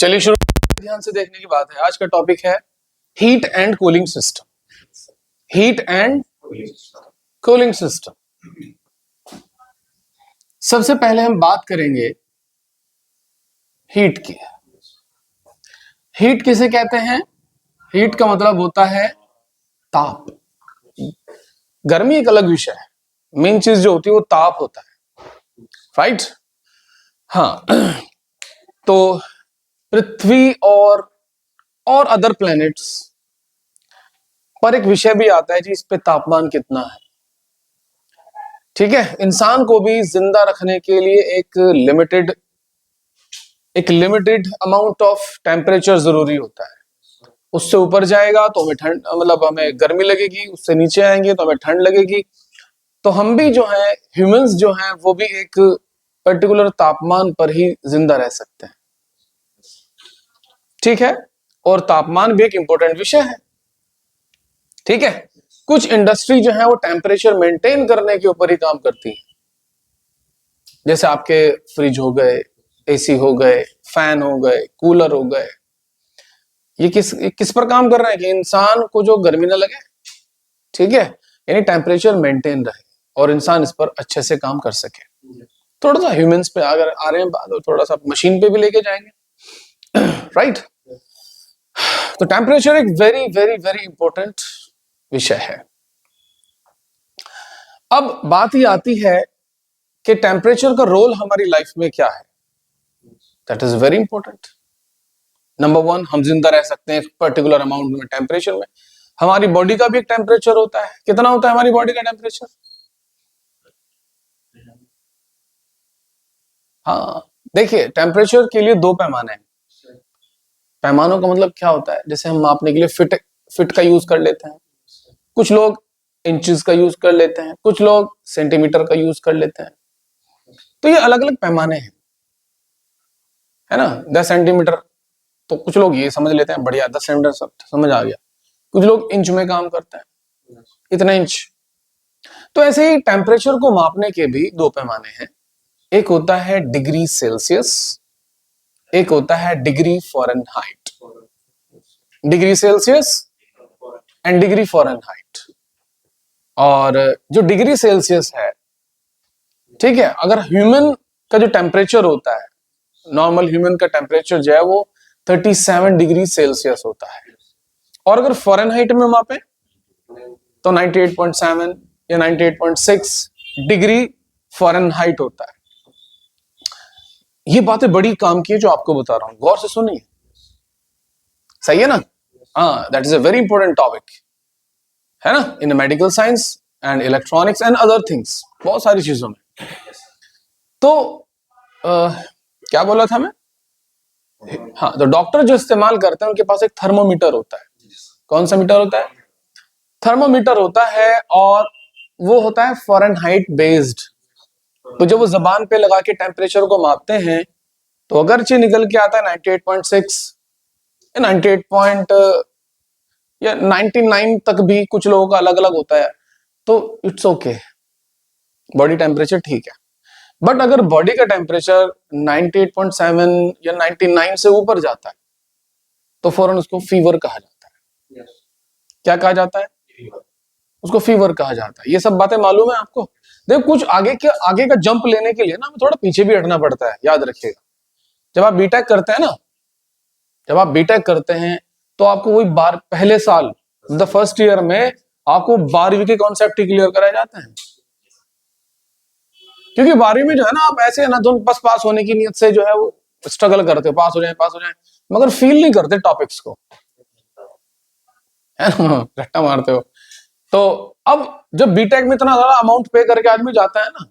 चलिए शुरू, ध्यान से देखने की बात है। आज का टॉपिक है heat and cooling system. Heat and cooling system. सबसे पहले हम बात करेंगे हीट की। हीट किसे कहते हैं? हीट का मतलब होता है ताप। गर्मी एक अलग विषय है, मेन चीज जो होती है वो ताप होता है, राइट? हाँ, तो पृथ्वी और अदर प्लैनेट्स पर एक विषय भी आता है जी, इस पे तापमान कितना है। ठीक है, इंसान को भी जिंदा रखने के लिए एक लिमिटेड अमाउंट ऑफ टेम्परेचर जरूरी होता है। उससे ऊपर जाएगा तो हमें ठंड, मतलब हमें गर्मी लगेगी, उससे नीचे आएंगे तो हमें ठंड लगेगी। तो हम भी जो है, ह्यूमंस जो हैं, वो भी एक पर्टिकुलर तापमान पर ही जिंदा रह सकते हैं। ठीक है, और तापमान भी एक इंपॉर्टेंट विषय है। ठीक है, कुछ इंडस्ट्री जो है वो टेम्परेचर मेंटेन करने के ऊपर ही काम करती है, जैसे आपके फ्रिज हो गए, एसी हो गए, फैन हो गए, कूलर हो गए। ये किस पर काम कर रहे हैं कि इंसान को जो गर्मी ना लगे। ठीक है, यानी टेम्परेचर मेंटेन रहे और इंसान इस पर अच्छे से काम कर सके। थोड़ा सा ह्यूमंस पे अगर आ रहे हैं बात, थोड़ा सा मशीन पे भी लेके जाएंगे, राइट? तो टेम्परेचर एक वेरी वेरी वेरी इंपॉर्टेंट विषय है। अब बात ही आती है कि टेम्परेचर का रोल हमारी लाइफ में क्या है। That is very important. Number one, हम जिंदा रह सकते हैं पर्टिकुलर अमाउंट में टेम्परेचर में। हमारी बॉडी का भी एक टेम्परेचर होता है। कितना होता है हमारी बॉडी का टेम्परेचर? हाँ, देखिए, टेम्परेचर के लिए दो पैमाने हैं। पैमानों का मतलब क्या होता है? जैसे हम मापने के लिए फिट का यूज कर लेते हैं, कुछ लोग इंचेस का यूज कर लेते हैं, कुछ लोग सेंटीमीटर का यूज कर लेते हैं। तो ये अलग अलग पैमाने हैं, है ना? 10 सेंटीमीटर तो कुछ लोग ये समझ लेते हैं, बढ़िया 10 सेंटीमीटर समझ आ गया। कुछ लोग इंच में काम करते हैं, इतना इंच। तो ऐसे ही टेम्परेचर को मापने के भी दो पैमाने हैं। एक होता है डिग्री सेल्सियस, एक होता है degree Fahrenheit. Degree Celsius and degree Fahrenheit. और जो डिग्री सेल्सियस है, ठीक है, अगर ह्यूमन का जो टेम्परेचर होता है, नॉर्मल ह्यूमन का टेम्परेचर जो है वो 37 डिग्री सेल्सियस होता है। और अगर फ़ारेनहाइट में मापें तो 98.7 या 98.6 डिग्री फ़ारेनहाइट होता है। ये बातें बड़ी काम की है जो आपको बता रहा हूं, गौर से सुनिए। सही है ना? हाँ, that is a very important topic, है ना, इन medical science and electronics and other things, बहुत सारी चीजों में। तो क्या बोला था मैं? हाँ, तो डॉक्टर जो इस्तेमाल करते हैं उनके पास एक थर्मोमीटर होता है। कौन सा मीटर होता है? थर्मोमीटर होता है, और वो होता है फ़ारेनहाइट बेस्ड। तो जब वो जबान पे लगा के टेम्परेचर को मापते हैं तो अगरचे निकल के आता है 98.6 या 98 या 99 तक भी, कुछ लोगों का अलग अलग होता है, तो इट्स ओके, बॉडी टेम्परेचर ठीक है। बट अगर बॉडी का टेम्परेचर 98.7 या 99 से ऊपर जाता है तो फौरन उसको फीवर कहा जाता है। क्या कहा जाता है? उसको फीवर कहा जाता है। ये सब बातें मालूम है आपको? देखो, कुछ आगे का जंप लेने के लिए ना हमें थोड़ा पीछे भी हटना पड़ता है, याद रखिएगा। जब आप बीटेक करते हैं ना, जब आप बीटेक करते हैं तो आपको वही पहले साल, द फर्स्ट ईयर में आपको 12वीं के कॉन्सेप्ट ही क्लियर कराए जाते हैं। क्योंकि 12वीं में जो है ना, आप ऐसे ना तो बस पास होने की नीयत से जो है वो स्ट्रगल करते हो, पास हो जाए, मगर फील नहीं करते टॉपिक्स को, है ना, रट्टा मारते हो। तो अब जब बीटेक में इतना ज्यादा अमाउंट पे करके आदमी जाता है ना,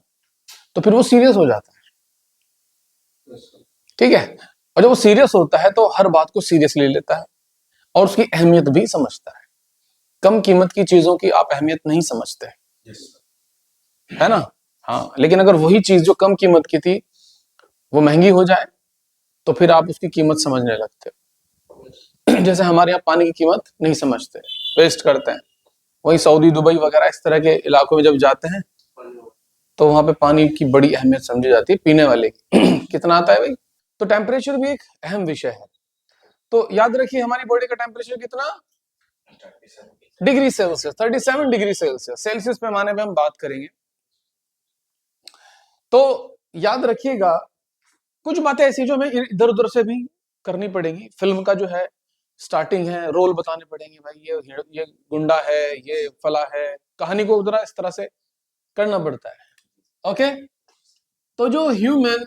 तो फिर वो सीरियस हो जाता है। ठीक है, और जब वो सीरियस होता है तो हर बात को सीरियसली लेता है और उसकी अहमियत भी समझता है। कम कीमत की चीजों की आप अहमियत नहीं समझते, है ना? हाँ, लेकिन अगर वही चीज जो कम कीमत की थी वो महंगी हो जाए तो फिर आप उसकी कीमत समझने लगते हो। जैसे हमारे यहाँ पानी की कीमत नहीं समझते, वेस्ट करते हैं। वही सऊदी, दुबई वगैरह इस तरह के इलाकों में जब जाते हैं तो वहां पे पानी की बड़ी अहमियत समझी जाती है, पीने वाले की। कितना आता है भाई? तो टेम्परेचर भी एक अहम विषय है। तो याद रखिए हमारी बॉडी का टेम्परेचर कितना, degree Celsius, 37 degree Celsius. Celsius पैमाने पे हम बात करेंगे। तो याद रखिएगा कुछ बातें ऐसी जो हमें इधर उधर से भी करनी पड़ेगी। फिल्म का जो है स्टार्टिंग है, रोल बताने पड़ेंगे, भाई ये गुंडा है, ये फला है, कहानी को उधर इस तरह से करना पड़ता है। ओके, तो जो ह्यूमन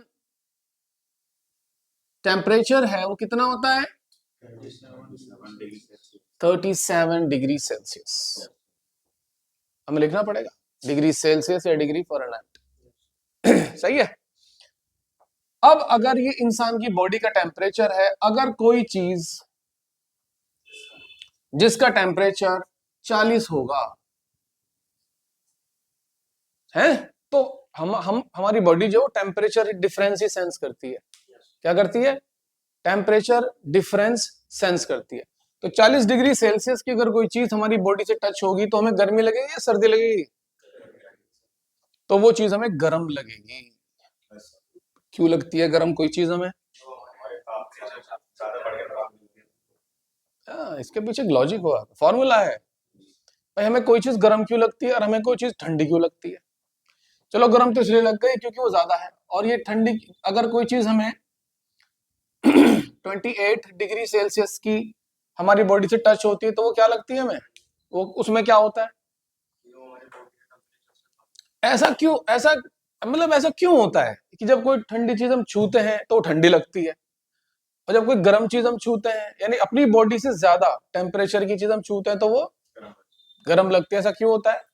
टेम्परेचर है वो कितना होता है, 37 डिग्री सेल्सियस। हमें लिखना पड़ेगा डिग्री सेल्सियस या डिग्री फ़ारेनहाइट। सही है। अब अगर ये इंसान की बॉडी का टेम्परेचर है, अगर कोई चीज जिसका टेम्परेचर 40 होगा है, तो हम हमारी बॉडी जो टेम्परेचर डिफरेंस ही सेंस करती है। क्या करती है, टेम्परेचर डिफरेंस सेंस करती है। तो 40 डिग्री सेल्सियस की अगर कोई चीज हमारी बॉडी से टच होगी तो हमें गर्मी लगेगी या सर्दी लगेगी, तो वो चीज हमें गर्म लगेगी। क्यों लगती है गर्म कोई चीज हमें, इसके पीछे लॉजिक हुआ, फॉर्मूला है भाई। हमें कोई चीज गर्म क्यों लगती है और हमें कोई चीज ठंडी क्यों लगती है। चलो गर्म तो इसलिए लग गई क्योंकि वो ज्यादा है, और ये ठंडी, अगर कोई चीज हमें 28 डिग्री सेल्सियस की हमारी बॉडी से टच होती है तो वो क्या लगती है हमें, वो उसमें क्या होता है, ऐसा क्यों, ऐसा मतलब ऐसा क्यों होता है कि जब कोई ठंडी चीज हम छूते हैं तो ठंडी लगती है, और जब कोई गर्म चीज हम छूते हैं यानी अपनी बॉडी से ज्यादा टेम्परेचर की चीज हम छूते हैं तो वो गर्म लगती है। ऐसा क्यों होता है,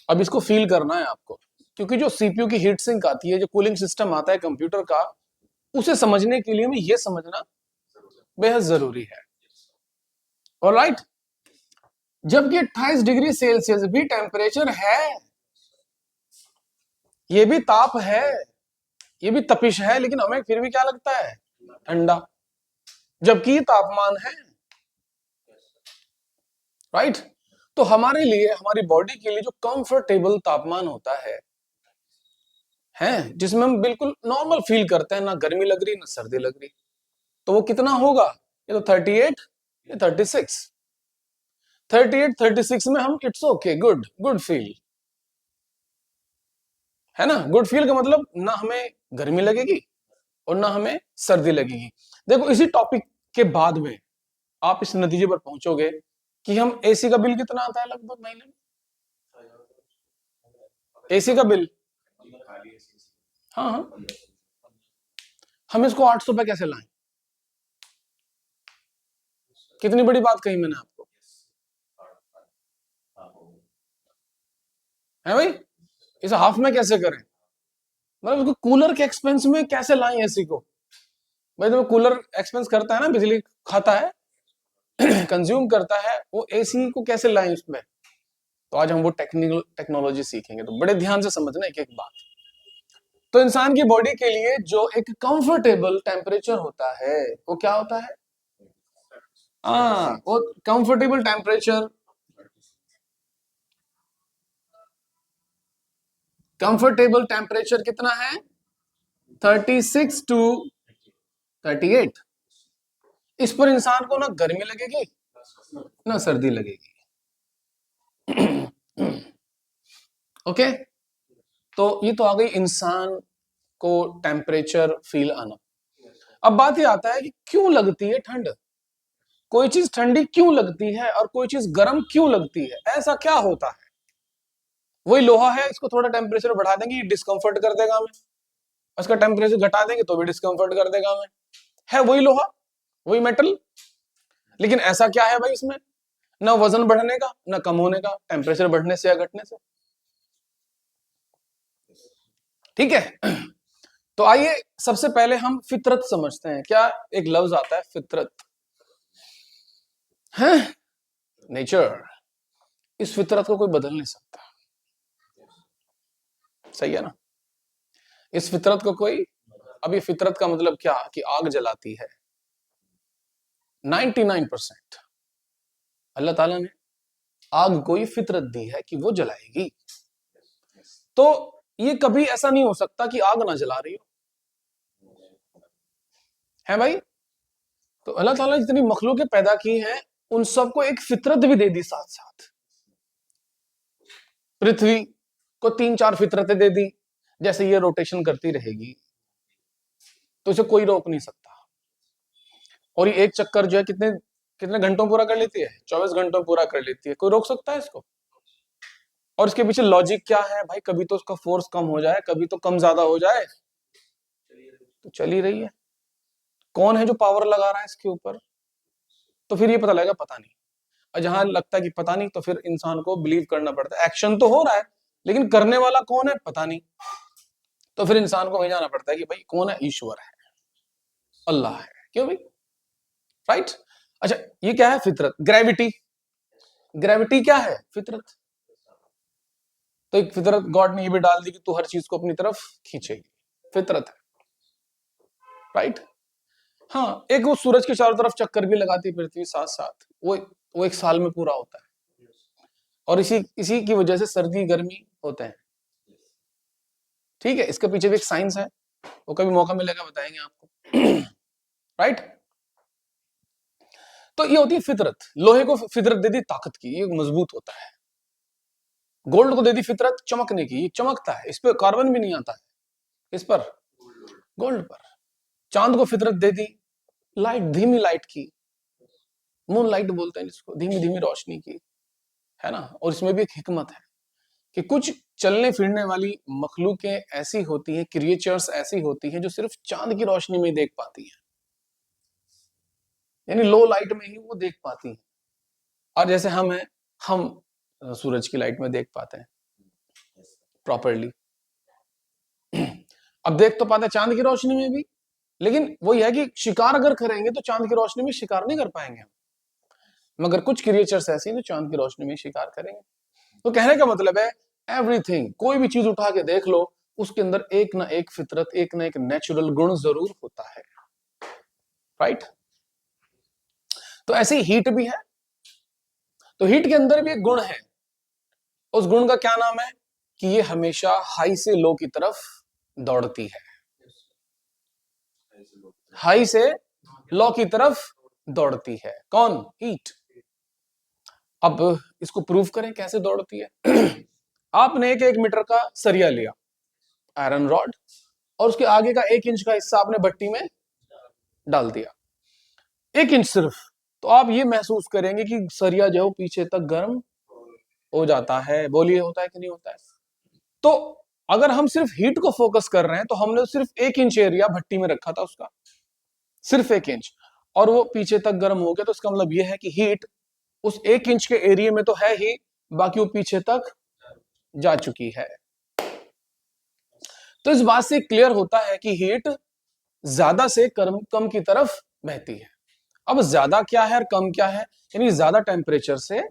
अब इसको फील करना है आपको, क्योंकि जो सीपीयू की हीट सिंक आती है, जो कूलिंग सिस्टम आता है कंप्यूटर का, उसे समझने के लिए हमें ये समझना बेहद जरूरी है। ऑलराइट, जबकि 28 डिग्री सेल्सियस भी टेम्परेचर है, ये भी ताप है, ये भी तपिश है, लेकिन हमें फिर भी क्या लगता है, ठंडा, जबकि तापमान है। राइट, तो हमारे लिए, हमारी बॉडी के लिए जो कंफर्टेबल तापमान होता है जिसमें हम बिल्कुल नॉर्मल फील करते हैं, ना गर्मी लग रही ना सर्दी लग रही, तो वो कितना होगा, ये तो 38 या 36। 38 36 में हम it's okay, good good feel है ना। गुड फील का मतलब ना हमें गर्मी लगेगी और ना हमें सर्दी लगेगी। देखो इसी टॉपिक के बाद में आप इस नतीजे पर पहुंचोगे कि हम एसी का बिल कितना आता है लगभग महीने में, एसी का बिल, हाँ हाँ, हम इसको 800 रुपए कैसे लाएं, कितनी बड़ी बात कही मैंने आपको, है भाई, इसे हाफ में कैसे करें, मतलब उसको कूलर के एक्सपेंस में कैसे लाएं एसी को। भाई तो कूलर एक्सपेंस करता है ना, बिजली खाता है, कंज्यूम करता है, वो एसी को कैसे लाएं उसमें। तो आज हम वो टेक्नोलॉजी सीखेंगे, तो बड़े ध्यान से समझना एक एक बात। तो इंसान की बॉडी के लिए जो एक कंफर्टेबल टेम्परेचर होता है वो क्या होता है, वो कंफर्टेबल टेम्परेचर, कंफर्टेबल टेम्परेचर कितना है, 36 टू 38। इस पर इंसान को ना गर्मी लगेगी ना सर्दी लगेगी। ओके, तो ये तो आ गई इंसान को टेम्परेचर फील आना। अब बात ये आता है कि क्यों लगती है ठंड, कोई चीज ठंडी क्यों लगती है और कोई चीज गर्म क्यों लगती है, ऐसा क्या होता है। वही लोहा है, इसको थोड़ा टेम्परेचर बढ़ा देंगे डिस्कंफर्ट कर देगा हमें, उसका टेम्परेचर घटा देंगे तो भी डिस्कंफर्ट कर देगा हमें, है वही लोहा, वही मेटल, लेकिन ऐसा क्या है भाई इसमें, ना वजन बढ़ने का ना कम होने का, टेम्परेचर बढ़ने से या घटने से। ठीक है, तो आइए सबसे पहले हम फितरत समझते हैं। क्या एक लफ्ज आता है फितरत, है नेचर, इस फितरत को कोई बदल नहीं सकता, सही है ना। इस फितरत को कोई, अब ये फितरत का मतलब क्या कि आग जलाती है, 99% अल्लाह ताला ने आग को ये फितरत दी है कि वो जलाएगी। तो ये कभी ऐसा नहीं हो सकता कि आग ना जला रही हो, है भाई। तो अल्लाह ताला जितनी मखलूक पैदा की हैं उन सबको एक फितरत भी दे दी साथ साथ। पृथ्वी को 3-4 फितरतें दे दी, जैसे ये रोटेशन करती रहेगी तो इसे कोई रोक नहीं सकता। और ये एक चक्कर जो है कितने कितने घंटों पूरा कर लेती है, 24 घंटों पूरा कर लेती है। कोई रोक सकता है इसको? और इसके पीछे लॉजिक क्या है भाई? कभी तो उसका फोर्स कम हो जाए, कभी तो कम ज्यादा हो जाए, तो चल ही रही है। कौन है जो पावर लगा रहा है इसके ऊपर? तो फिर ये पता लगेगा पता नहीं। और जहां लगता है कि पता नहीं, तो फिर इंसान को बिलीव करना पड़ता है। एक्शन तो हो रहा है लेकिन करने वाला कौन है पता नहीं, तो फिर इंसान को वहीं जाना पड़ता है कि भाई कौन है? ईश्वर है, अल्लाह है। क्यों भाई? राइट। अच्छा, ये क्या है? फितरत। ग्रेविटी, ग्रेविटी क्या है? फितरत। तो एक फितरत गॉड ने ये भी डाल दी कि तू हर चीज को अपनी तरफ खींचेगी, फितरत है। राइट। हाँ, एक वो सूरज के चारों तरफ चक्कर भी लगाती है पृथ्वी साथ साथ, वो एक साल में पूरा होता है। और इसी इसी की वजह से सर्दी गर्मी होते हैं। ठीक है, इसके पीछे भी एक साइंस है, वो कभी मौका मिलेगा बताएंगे आपको। राइट। तो ये होती है फितरत। लोहे को फितरत दे दी ताकत की, ये मजबूत होता है। गोल्ड को दे दी फितरत चमकने की, ये चमकता है, इस पे कार्बन भी नहीं आता है। इस पर, गोल्ड पर। चांद को फितरत दे दी लाइट, धीमी लाइट की, मून लाइट बोलते हैं जिसको, धीमी धीमी रोशनी की, है ना। और इसमें भी एक हिकमत है कि कुछ चलने फिरने वाली मखलूकें ऐसी होती हैं, क्रिएचर्स ऐसी होती हैं जो सिर्फ चांद की रोशनी में ही देख पाती हैं, यानी लो लाइट में ही वो देख पाती हैं। और जैसे हम हैं, हम सूरज की लाइट में देख पाते हैं प्रॉपरली। अब देख तो पाते हैं चांद की रोशनी में भी, लेकिन वो यह है कि शिकार अगर करेंगे तो चांद की रोशनी में शिकार नहीं कर पाएंगे हम। मगर कुछ क्रिएचर्स ऐसे हैं जो चांद की रोशनी में शिकार करेंगे। तो कहने का मतलब है एवरीथिंग, कोई भी चीज उठा के देख लो, उसके अंदर एक ना एक फितरत, एक ना एक नेचुरल गुण जरूर होता है। राइट। तो ऐसे ही हीट भी है, तो हीट के अंदर भी एक गुण है। उस गुण का क्या नाम है? कि ये हमेशा हाई से लो की तरफ दौड़ती है, हाई से लो की तरफ दौड़ती है। कौन? हीट। अब इसको प्रूव करें कैसे दौड़ती है। आपने एक मीटर का सरिया लिया, आयरन रॉड, और उसके आगे का 1 इंच का हिस्सा आपने भट्टी में डाल दिया, 1 इंच सिर्फ। तो आप ये महसूस करेंगे कि सरिया जो पीछे तक गर्म हो जाता है। बोलिए, होता है कि नहीं होता है? तो अगर हम सिर्फ हीट को फोकस कर रहे हैं तो हमने सिर्फ 1 इंच एरिया भट्टी में रखा था उसका, सिर्फ 1 इंच, और वो पीछे तक गर्म हो गया। तो इसका मतलब यह है कि हीट उस 1 इंच के एरिया में तो है ही, बाकी वो पीछे तक जा चुकी है। तो इस बात से क्लियर होता है कि हीट ज्यादा से कम की तरफ बहती है। अब ज्यादा क्या है और कम क्या है? यानी ज्यादा टेम्परेचर से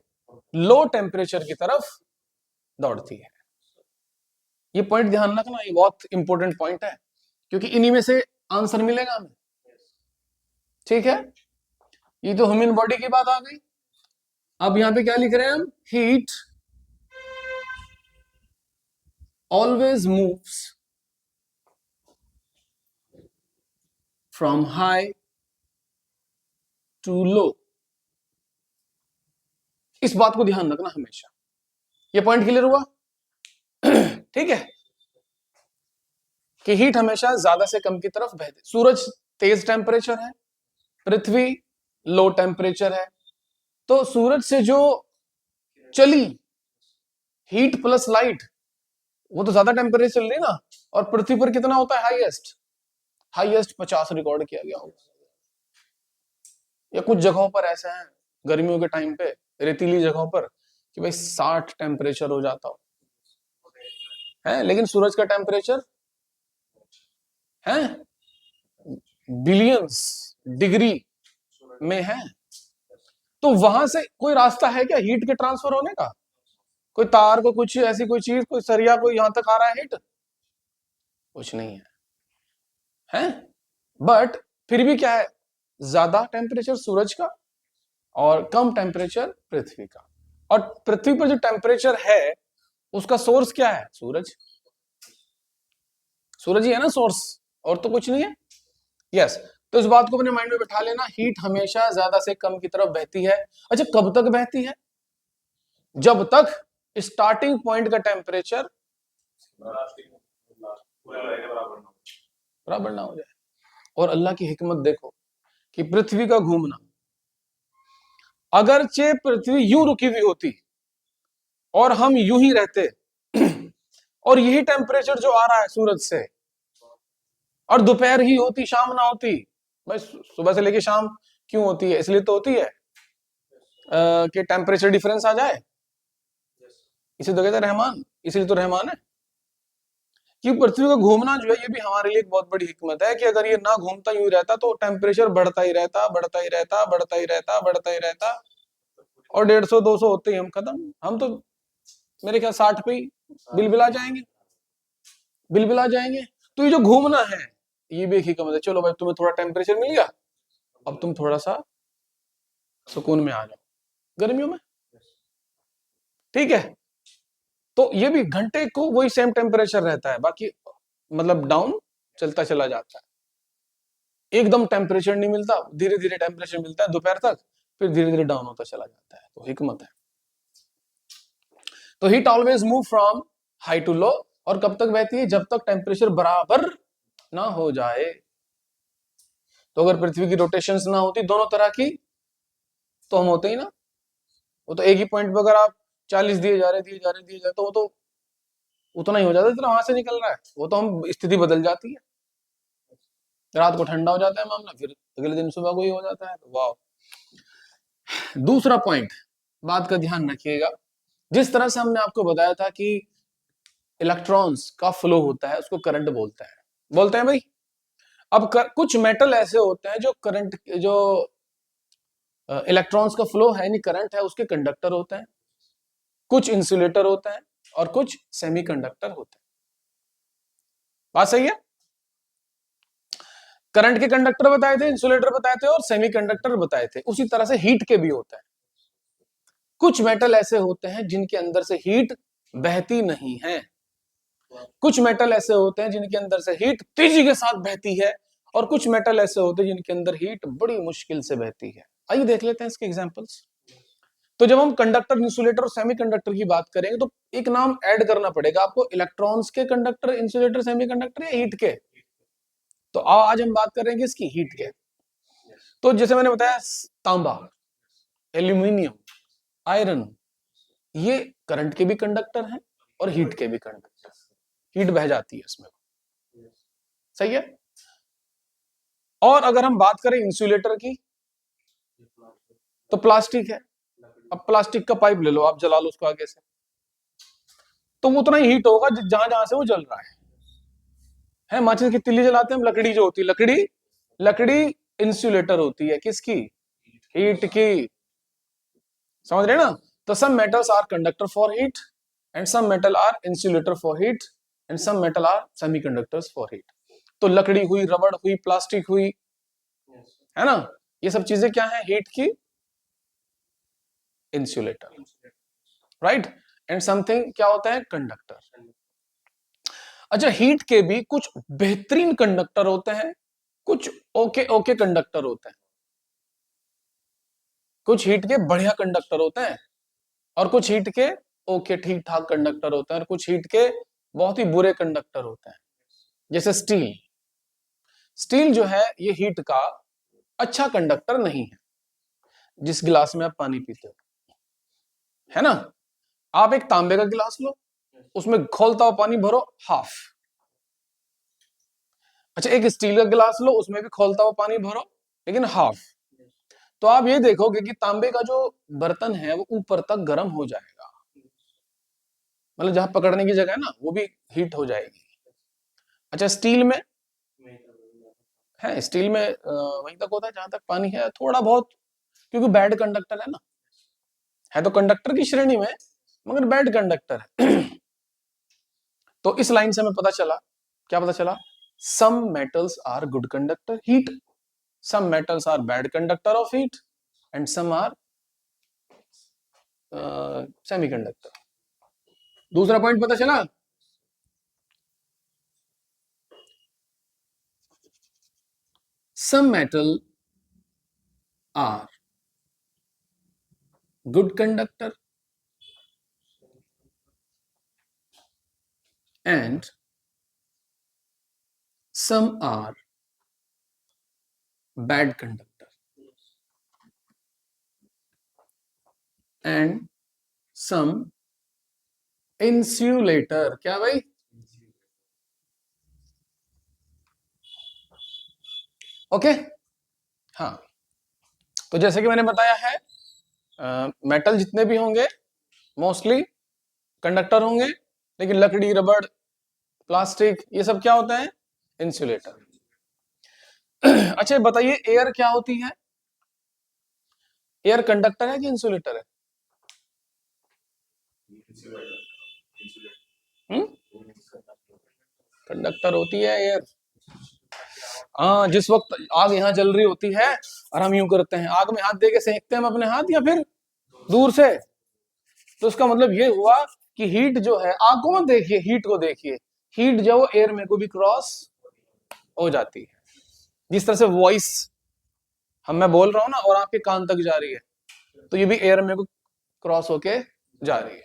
लो टेम्परेचर की तरफ दौड़ती है। ये पॉइंट ध्यान रखना, ये बहुत इंपॉर्टेंट पॉइंट है, क्योंकि इन्हीं में से आंसर मिलेगा हमें। ठीक है, ये तो ह्यूमन बॉडी की बात आ गई। अब यहां पे क्या लिख रहे हैं हम? Heat always moves from high to low. इस बात को ध्यान रखना हमेशा। ये पॉइंट क्लियर हुआ? ठीक है, कि हीट हमेशा ज्यादा से कम की तरफ बहती। सूरज तेज टेम्परेचर है, पृथ्वी लो टेम्परेचर है। तो सूरज से जो चली हीट प्लस लाइट, वो तो ज्यादा टेम्परेचर चल रही ना। और पृथ्वी पर कितना होता है? हाईएस्ट, हाईएस्ट 50 रिकॉर्ड किया गया होगा। या कुछ जगहों पर ऐसे हैं गर्मियों के टाइम पे, रेतीली जगहों पर, कि भाई 60 टेम्परेचर हो जाता हो है, लेकिन सूरज का टेम्परेचर है बिलियंस डिग्री में है। तो वहां से कोई रास्ता है क्या हीट के ट्रांसफर होने का? कोई तार, को कुछ ऐसी कोई चीज, कोई सरिया, कोई यहां तक आ रहा है हीट? कुछ नहीं है। बट फिर भी क्या है? ज्यादा टेम्परेचर सूरज का और कम टेम्परेचर पृथ्वी का। और पृथ्वी पर जो टेम्परेचर है उसका सोर्स क्या है? सूरज। सूरज ही है ना सोर्स, और तो कुछ नहीं है। यस। तो इस बात को अपने माइंड में बैठा लेना, हीट हमेशा ज्यादा से कम की तरफ बहती है। अच्छा, कब तक बहती है? जब तक स्टार्टिंग पॉइंट का टेम्परेचर बराबर ना हो जाए। और अल्लाह की हिकमत देखो कि पृथ्वी का घूमना, अगरचे पृथ्वी यूं रुकी हुई होती और हम यूं ही रहते और यही टेम्परेचर जो आ रहा है सूरज से, और दोपहर ही होती, शाम ना होती। भाई सुबह से लेके शाम क्यों होती है? इसलिए तो होती है कि टेम्परेचर डिफरेंस आ जाए। इसी तो कहते हैं रहमान, इसीलिए तो रहमान है। कि पृथ्वी का घूमना जो है ये भी हमारे लिए एक बहुत बड़ी हिकमत है कि अगर ये ना घूमता यूं रहता तो टेम्परेचर बढ़ता ही रहता, बढ़ता ही रहता, बढ़ता ही रहता, बढ़ता ही रहता, और 150-200 होते ही हम खत्म। हम तो मेरे ख्याल 60 पे ही बिलबिला जाएंगे, बिलबिला जाएंगे। तो ये जो घूमना है ये भी एक हिकमत है। चलो भाई, तुम्हें थोड़ा टेम्परेचर मिल गया, अब तुम थोड़ा सा सुकून में आ जाओ गर्मियों में, ठीक है। तो ये भी घंटे को वही सेम टेम्परेचर रहता है, बाकी मतलब डाउन चलता चला जाता है। एकदम टेम्परेचर नहीं मिलता, धीरे धीरे टेम्परेचर मिलता है दोपहर तक, फिर धीरे धीरे डाउन होता चला जाता है। तो हिकमत है। तो heat always move from high to low. और कब तक बहती है? जब तक टेम्परेचर बराबर ना हो जाए। तो अगर पृथ्वी की रोटेशंस ना होती दोनों तरह की, तो हम होते ही ना। वो तो एक ही पॉइंट पे अगर आप 40 दिए जा रहे दिए जा रहे, तो वो तो उतना ही हो जाता है जितना वहां से निकल रहा है। वो तो हम स्थिति बदल जाती है, रात को ठंडा हो जाता है मामला, फिर अगले दिन सुबह को ही हो जाता है। तो वाह। दूसरा पॉइंट, बात का ध्यान रखिएगा, जिस तरह से हमने आपको बताया था कि इलेक्ट्रॉन्स का फ्लो होता है उसको करंट बोलते हैं भाई। अब कुछ मेटल ऐसे होते हैं जो करंट, जो इलेक्ट्रॉन्स का फ्लो है नहीं, करंट है, उसके कंडक्टर होते हैं। कुछ इंसुलेटर होते हैं और कुछ सेमीकंडक्टर होते हैं। बात सही है? करंट के कंडक्टर बताए थे, इंसुलेटर बताए थे और सेमीकंडक्टर बताए थे। उसी तरह से हीट के भी होते हैं। कुछ मेटल ऐसे होते हैं जिनके अंदर से हीट बहती नहीं है, कुछ मेटल ऐसे होते हैं जिनके अंदर से हीट तेजी के साथ बहती है, और कुछ मेटल ऐसे होते हैं जिनके अंदर हीट बड़ी मुश्किल से बहती है। आइए देख लेते हैं इसके एग्जांपल्स। तो जब हम कंडक्टर, इंसुलेटर और सेमीकंडक्टर की बात करेंगे तो एक नाम ऐड करना पड़ेगा आपको, इलेक्ट्रॉन्स के कंडक्टर, इंसुलेटर, सेमीकंडक्टर या हीट के। तो आज हम बात करेंगे इसकी हीट के। तो जैसे मैंने बताया, तांबा, एल्यूमिनियम, आयरन, ये करंट के भी कंडक्टर हैं और हीट के भी कंडक्टर। हीट बह जाती है इसमें, सही है। और अगर हम बात करें इंसुलेटर की, तो प्लास्टिक है। अब प्लास्टिक का पाइप ले लो आप, जला लो उसको आगे से, तो वो उतना ही हीट होगा जहां जहां से वो जल रहा है। माचिस की तिल्ली जलाते हैं हम, लकड़ी जो होती है, लकड़ी, लकड़ी इंसुलेटर होती है किसकी? हीट की। समझ रहे ना? तो some metals are conductor for heat and some metal are insulator for heat and some metal are semiconductors for heat. तो लकड़ी हुई, रबड़ हुई, प्लास्टिक हुई, है ना, ये सब चीजें क्या है? हीट की इंसुलेटर, राइट। एंड समथिंग क्या होता है? कंडक्टर। अच्छा, हीट के भी कुछ बेहतरीन कंडक्टर होते हैं, कुछ ओके ओके कंडक्टर होते हैं। कुछ हीट के बढ़िया कंडक्टर होते हैं और कुछ हीट के ओके ठीक ठाक कंडक्टर होते हैं, और कुछ हीट के बहुत ही बुरे कंडक्टर होते हैं। जैसे स्टील, स्टील जो है ये हीट का अच्छा कंडक्टर नहीं है। जिस गिलास में आप पानी पीते हो, है ना, आप एक तांबे का गिलास लो, उसमें खोलता हुआ पानी भरो हाफ। अच्छा, एक स्टील का गिलास लो, उसमें भी खोलता हुआ पानी भरो लेकिन हाफ। तो आप ये देखोगे कि तांबे का जो बर्तन है वो ऊपर तक गर्म हो जाएगा, मतलब जहां पकड़ने की जगह है ना वो भी हीट हो जाएगी। अच्छा, स्टील में है, स्टील में वहीं तक होता है जहां तक पानी है थोड़ा बहुत, क्योंकि बैड कंडक्टर है तो कंडक्टर की श्रेणी में, मगर बैड कंडक्टर है। तो इस लाइन से हमें पता चला, क्या पता चला? Some metals are good conductor heat, some metals are bad conductor of heat and some are semiconductor। दूसरा पॉइंट पता चला? some metal are good conductor and some are bad conductor and some insulator. क्या भाई? Okay हाँ, तो जैसे कि मैंने बताया है मेटल जितने भी होंगे मोस्टली कंडक्टर होंगे, लेकिन लकड़ी, रबड़, प्लास्टिक ये सब क्या होता है? इंसुलेटर। अच्छा बताइए एयर क्या होती है? एयर कंडक्टर है कि इंसुलेटर है? कंडक्टर होती है एयर। हाँ, जिस वक्त आग यहाँ जल रही होती है और हम यूं करते हैं, आग में हाथ दे के सेकते हैं हम अपने हाथ या फिर दूर से, तो उसका मतलब ये हुआ कि हीट जो है, आग को मत देखिए, हीट को देखिए, हीट जो वो एयर में को भी क्रॉस हो जाती है। जिस तरह से वॉइस हम मैं बोल रहा हूं ना और आपके कान तक जा रही है, तो ये भी एयर में को क्रॉस होके जा रही है।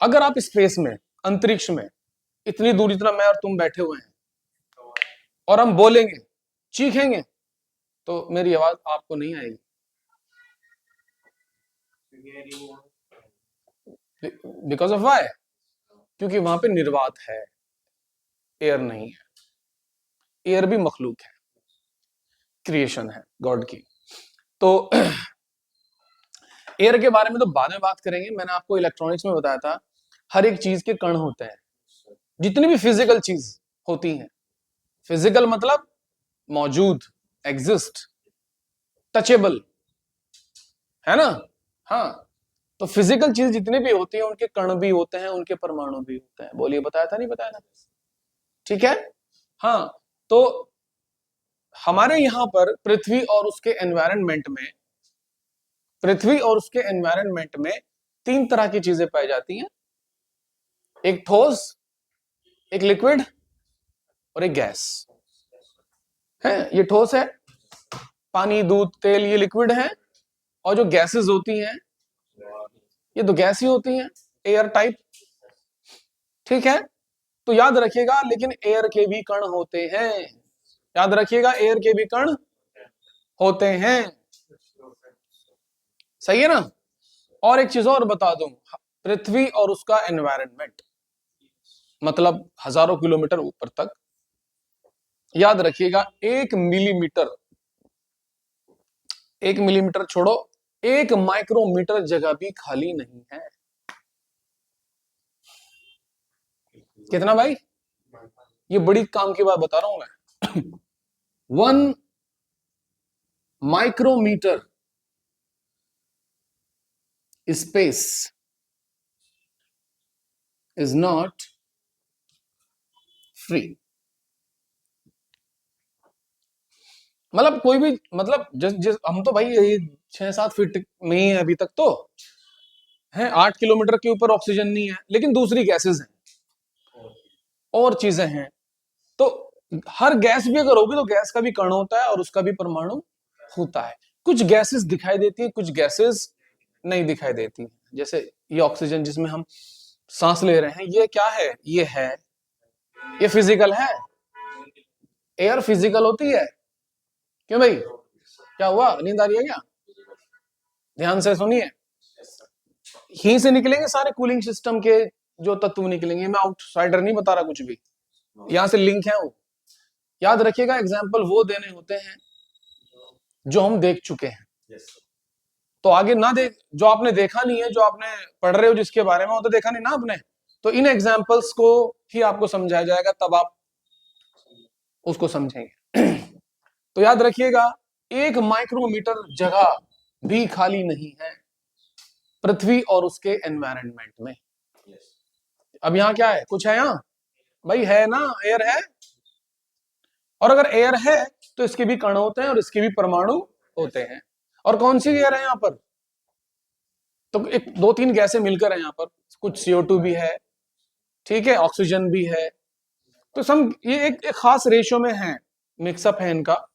अगर आप स्पेस में, अंतरिक्ष में, इतनी दूर जितना मैं और तुम बैठे हुए हैं और हम बोलेंगे, चीखेंगे, तो मेरी आवाज आपको नहीं आएगी। Because of why? क्योंकि वहां पे निर्वात है, एयर नहीं है। एयर भी मखलूक है, क्रिएशन है गॉड की। तो एयर के बारे में तो बाद में बात करेंगे। मैंने आपको इलेक्ट्रॉनिक्स में बताया था हर एक चीज के कण होते हैं, जितनी भी फिजिकल चीज होती हैं। फिजिकल मतलब मौजूद, एग्जिस्ट, टचेबल, है ना? हाँ, तो फिजिकल चीज जितनी भी होती है उनके कण भी होते हैं, उनके परमाणु भी होते हैं। बोलिए, बताया था नहीं बताया था? ठीक है। हाँ, तो हमारे यहां पर पृथ्वी और उसके एनवायरनमेंट में, पृथ्वी और उसके एनवायरनमेंट में 3 तरह की चीजें पाई जाती हैं। एक ठोस, एक लिक्विड और एक गैस है। ये ठोस है, पानी, दूध, तेल, ये लिक्विड है। और जो गैसेस होती हैं ये तो गैस ही होती हैं, एयर टाइप। ठीक है, तो याद रखिएगा, लेकिन एयर के भी कण होते हैं। याद रखिएगा, एयर के भी कण होते हैं। सही है ना? और एक चीज और बता दूं, पृथ्वी और उसका एनवायरनमेंट, मतलब हजारों किलोमीटर ऊपर तक, याद रखिएगा 1 मिलीमीटर, 1 मिलीमीटर छोड़ो, 1 माइक्रोमीटर जगह भी खाली नहीं है। कितना भाई? ये बड़ी काम की बात बता रहा हूं मैं। 1 micrometer space is not free. मतलब कोई भी, मतलब जिस हम तो भाई यही 6-7 फीट में ही है अभी तक, तो है 8 किलोमीटर के ऊपर ऑक्सीजन नहीं है, लेकिन दूसरी गैसेस हैं और चीजें हैं। तो हर गैस भी अगर होगी तो गैस का भी कण होता है और उसका भी परमाणु होता है। कुछ गैसेस दिखाई देती है, कुछ गैसेस नहीं दिखाई देती। जैसे ये ऑक्सीजन जिसमें हम सांस ले रहे हैं, ये क्या है? ये है, ये फिजिकल है। एयर फिजिकल होती है। क्यों भाई, क्या हुआ? नींद आ रही है क्या? ध्यान से सुनिए, यहीं से निकलेंगे सारे कूलिंग सिस्टम के जो तत्व निकलेंगे। मैं आउटसाइडर नहीं बता रहा कुछ भी, यहां से लिंक है वो। याद रखिएगा, एग्जाम्पल वो देने होते हैं जो हम देख चुके हैं। तो आगे ना देख, जो आपने देखा नहीं है, जो आपने पढ़ रहे हो जिसके बारे में, वो तो देखा नहीं ना आपने, तो इन एग्जाम्पल्स को ही आपको समझाया जाएगा, तब आप उसको समझेंगे। तो याद रखिएगा, 1 माइक्रोमीटर जगह भी खाली नहीं है पृथ्वी और उसके एनवायरनमेंट में। अब यहाँ क्या है? कुछ है यहाँ भाई? है ना, एयर है। और अगर एयर है तो इसके भी कण होते हैं और इसके भी परमाणु होते हैं। और कौन सी एयर है यहाँ पर? तो एक 2-3 गैसें मिलकर है यहाँ पर। कुछ CO2 भी है, ठीक है, ऑक्सीजन भी है। तो सम ये एक खास रेशियो में है, मिक्सअप है इनका।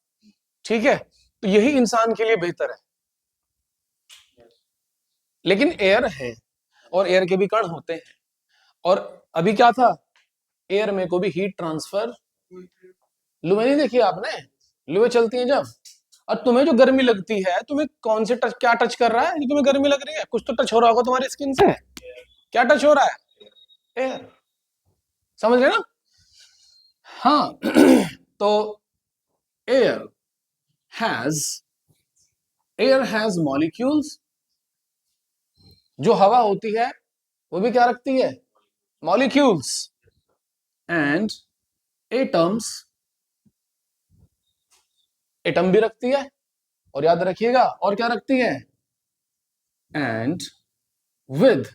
ठीक है, तो यही इंसान के लिए बेहतर है। लेकिन एयर है और एयर के भी कण होते हैं, और अभी क्या था, एयर में को भी हीट ट्रांसफर, लुएं नहीं देखी आपने, लुएं चलती हैं जब, और तुम्हें जो गर्मी लगती है, तुम्हें कौन से टच, क्या टच कर रहा है जो तुम्हें गर्मी लग रही है? कुछ तो टच हो रहा होगा तुम्हारी स्किन से। क्या टच हो रहा है? एयर। समझ रहे ना? हाँ। तो air has air has molecules, जो हवा होती है वो भी क्या रखती है? मॉलिक्यूल्स। एंड एटम्स, एटम भी रखती है, और याद रखिएगा और क्या रखती है? And with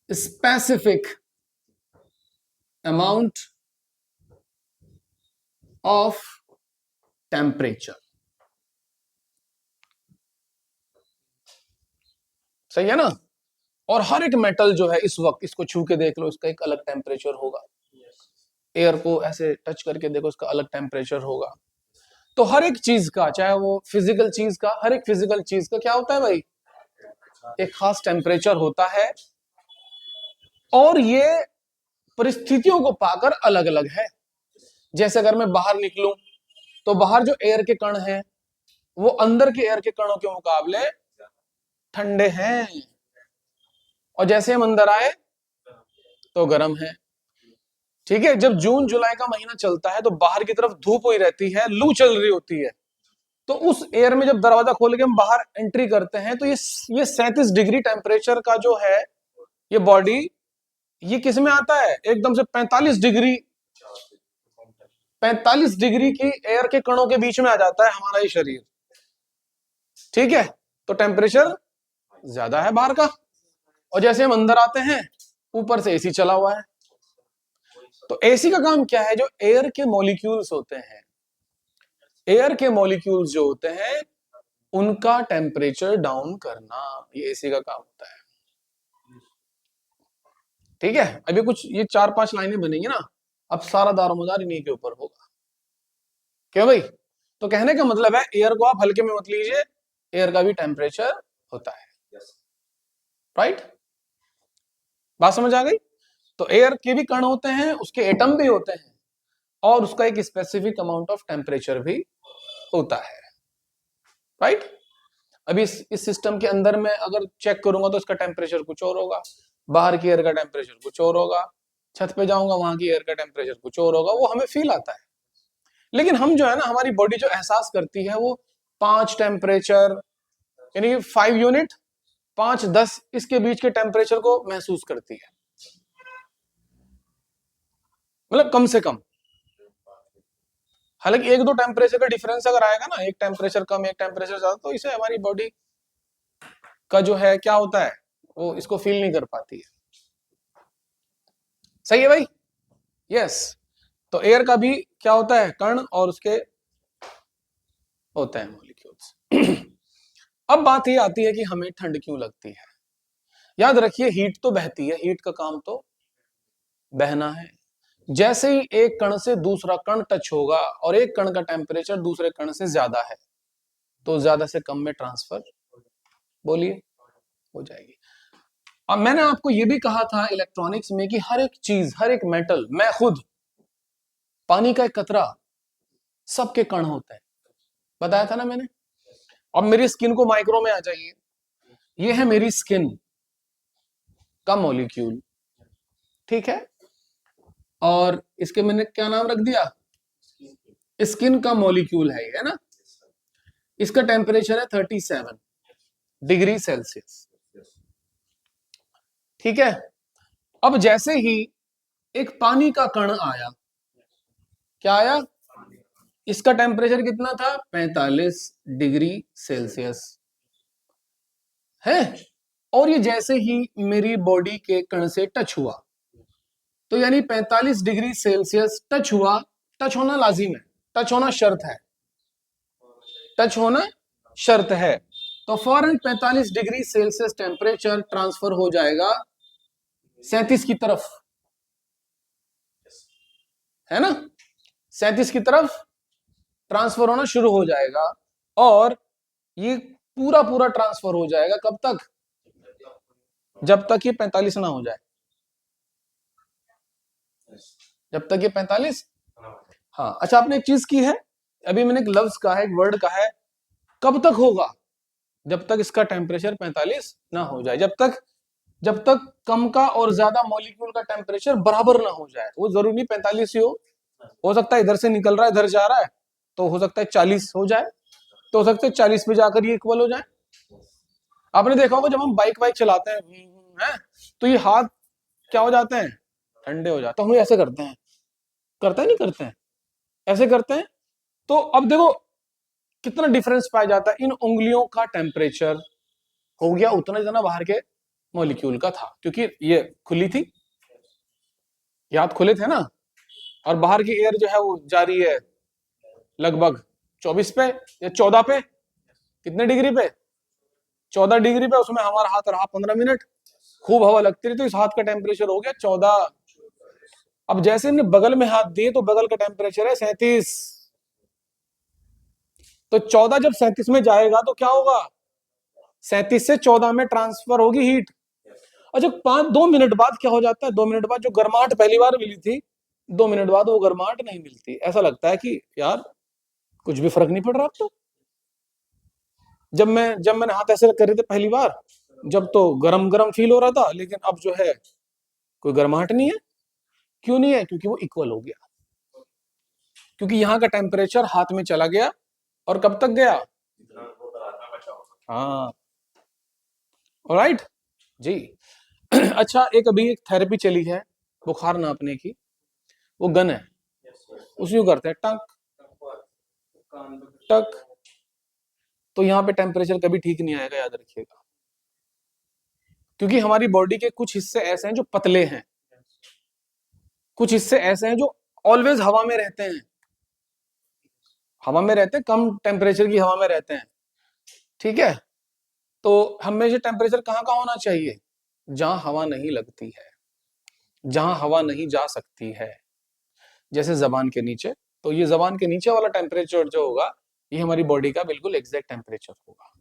specific amount of temperature. सही है ना? और हर एक मेटल जो है इस वक्त, इसको छू के देख लो, इसका एक अलग टेम्परेचर होगा। एयर को ऐसे टच करके देखो, इसका अलग टेम्परेचर होगा। तो हर एक चीज का, चाहे वो फिजिकल चीज का, हर एक फिजिकल चीज का क्या होता है भाई? एक खास टेम्परेचर होता है, और ये परिस्थितियों को पाकर अलग अलग है। जैसे अगर मैं बाहर निकलूं, तो बाहर जो एयर के कण हैं वो अंदर के एयर के कणों के मुकाबले ठंडे हैं, और जैसे हम अंदर आए तो गर्म है। ठीक है, जब जून जुलाई का महीना चलता है तो बाहर की तरफ धूप हुई रहती है, लू चल रही होती है, तो उस एयर में जब दरवाजा खोल के हम बाहर एंट्री करते हैं, तो ये 37 डिग्री टेम्परेचर का जो है ये बॉडी, ये किस में आता है? एकदम से 45 डिग्री की एयर के कणों के बीच में आ जाता है हमारा ये शरीर। ठीक है, तो टेम्परेचर ज्यादा है बाहर का, और जैसे हम अंदर आते हैं ऊपर से एसी चला हुआ है। तो एसी का काम क्या है? जो एयर के मॉलिक्यूल्स होते हैं, एयर के मॉलिक्यूल्स जो होते हैं उनका टेम्परेचर डाउन करना, ये एसी का काम होता है। ठीक है, अभी कुछ ये 4-5 लाइनें बनेंगी ना, अब सारा दारोमदार इन्हीं के ऊपर होगा। क्यों भाई? तो कहने का मतलब है, एयर को आप हल्के में मत लीजिए, एयर का भी टेम्परेचर होता है। राइट? बात समझ आ गई? तो एयर के भी कण होते हैं, उसके एटम भी होते हैं, और उसका एक स्पेसिफिक अमाउंट ऑफ टेम्परेचर भी होता है। राइट? अभी इस सिस्टम के अंदर में अगर चेक करूंगा तो इसका टेम्परेचर कुछ और होगा, बाहर की एयर का टेम्परेचर कुछ और होगा, छत पे जाऊंगा वहां की एयर का टेम्परेचर कुछ और होगा, वो हमें फील आता है। लेकिन हम जो है ना, हमारी बॉडी जो एहसास करती है वो 5 टेम्परेचर, यानी 5 यूनिट, 5-10 इसके बीच के टेम्परेचर को महसूस करती है, मतलब कम से कम। हालांकि 1-2 टेम्परेचर का डिफरेंस अगर आएगा ना, एक टेम्परेचर कम एक टेम्परेचर ज्यादा, तो इसे हमारी बॉडी का जो है क्या होता है, वो इसको फील नहीं कर पाती है। सही है भाई? यस। तो एयर का भी क्या होता है? कण, और उसके होते हैं मॉलिक्यूल्स। अब बात ये आती है कि हमें ठंड क्यों लगती है। याद रखिए, हीट तो बहती है, हीट का काम तो बहना है। जैसे ही एक कण से दूसरा कण टच होगा और एक कण का टेम्परेचर दूसरे कण से ज्यादा है, तो ज्यादा से कम में ट्रांसफर, बोलिए, हो जाएगी। अब मैंने आपको यह भी कहा था इलेक्ट्रॉनिक्स में कि हर एक चीज, हर एक मेटल, मैं खुद, पानी का एक कतरा, सबके कण होते हैं, बताया था ना मैंने। अब मेरी स्किन को माइक्रो में आ जाइए, ये है मेरी स्किन का मॉलिक्यूल, ठीक है, और इसके मैंने क्या नाम रख दिया? स्किन का मॉलिक्यूल है ना। इसका टेम्परेचर है 37 डिग्री सेल्सियस। ठीक है, अब जैसे ही एक पानी का कण आया, क्या आया? इसका टेम्परेचर कितना था? 45 डिग्री सेल्सियस है। और ये जैसे ही मेरी बॉडी के कण से टच हुआ, तो यानी 45 डिग्री सेल्सियस टच हुआ, टच होना लाजिम है, टच होना शर्त है, टच होना शर्त है। तो फौरन 45 डिग्री सेल्सियस टेम्परेचर ट्रांसफर हो जाएगा 37 की तरफ, है ना, 37 की तरफ ट्रांसफर होना शुरू हो जाएगा, और ये पूरा पूरा ट्रांसफर हो जाएगा कब तक? जब तक ये 45 ना हो जाए। जब तक ये 45, हाँ। अच्छा, आपने एक चीज की है, अभी मैंने एक लफ्ज कहा है, एक वर्ड कहा है, कब तक होगा? जब तक इसका टेम्परेचर 45 ना हो जाए। जब तक कम का और ज्यादा मॉलिक्यूल का टेम्परेचर बराबर ना हो जाए। वो जरूरी नहीं 45 ही हो सकता है इधर से निकल रहा है इधर जा रहा है, तो हो सकता है 40 हो जाए, तो हो सकता है 40 पे जाकर ये इक्वल हो जाए। आपने देखा होगा जब हम बाइक वाइक चलाते हैं, तो ये हाथ क्या हो जाते हैं? ठंडे हो जाते हैं। हम ऐसे करते हैं, करते हैं नहीं करते हैं, ऐसे करते हैं। तो अब देखो कितना डिफरेंस पाया जाता है। इन उंगलियों का टेम्परेचर हो गया उतना जितना बाहर के मॉलिक्यूल का था, क्योंकि ये खुली थी, ये हाथ खुले थे ना, और बाहर की एयर जो है वो जा रही है लगभग 24 पे या 14 पे, कितने डिग्री पे? 14 डिग्री पे। उसमें हमारा हाथ रहा 15 मिनट, खूब हवा लगती रही, तो इस हाथ का टेम्परेचर हो गया 14। अब जैसे हमने बगल में हाथ दिए तो बगल का टेम्परेचर है 37, तो 14 जब 37 में जाएगा तो क्या होगा? 37 से 14 में ट्रांसफर होगी हीट। अच्छा, 2 मिनट बाद क्या हो जाता है? 2 मिनट बाद जो गर्माहट पहली बार मिली थी, 2 मिनट बाद वो गर्माहट नहीं मिलती। ऐसा लगता है कि यार कुछ भी फर्क नहीं पड़ रहा अब तो। जब मैंने हाथ ऐसे कर रहे थे पहली बार, जब तो गरम गरम फील हो रहा था, लेकिन अब जो है कोई गर्माहट नहीं है। क्यों नहीं है? क्योंकि वो इक्वल हो गया, क्योंकि यहाँ का टेम्परेचर हाथ में चला गया। और कब तक गया? हाँ, ऑलराइट जी। अच्छा, एक अभी एक थेरेपी चली है बुखार नापने की, वो गन है, उसी को करते हैं टक टक, तो यहाँ पे टेम्परेचर कभी ठीक नहीं आएगा, याद रखिएगा। क्योंकि हमारी बॉडी के कुछ हिस्से ऐसे हैं जो पतले हैं, कुछ हिस्से ऐसे हैं जो ऑलवेज हवा में रहते हैं, हवा में रहते हैं, कम टेम्परेचर की हवा में रहते हैं, ठीक है। तो हमेशा टेम्परेचर कहाँ का होना चाहिए? जहां हवा नहीं लगती है, जहां हवा नहीं जा सकती है, जैसे जबान के नीचे। तो ये जबान के नीचे वाला टेम्परेचर जो होगा, ये हमारी बॉडी का बिल्कुल एग्जैक्ट टेम्परेचर होगा,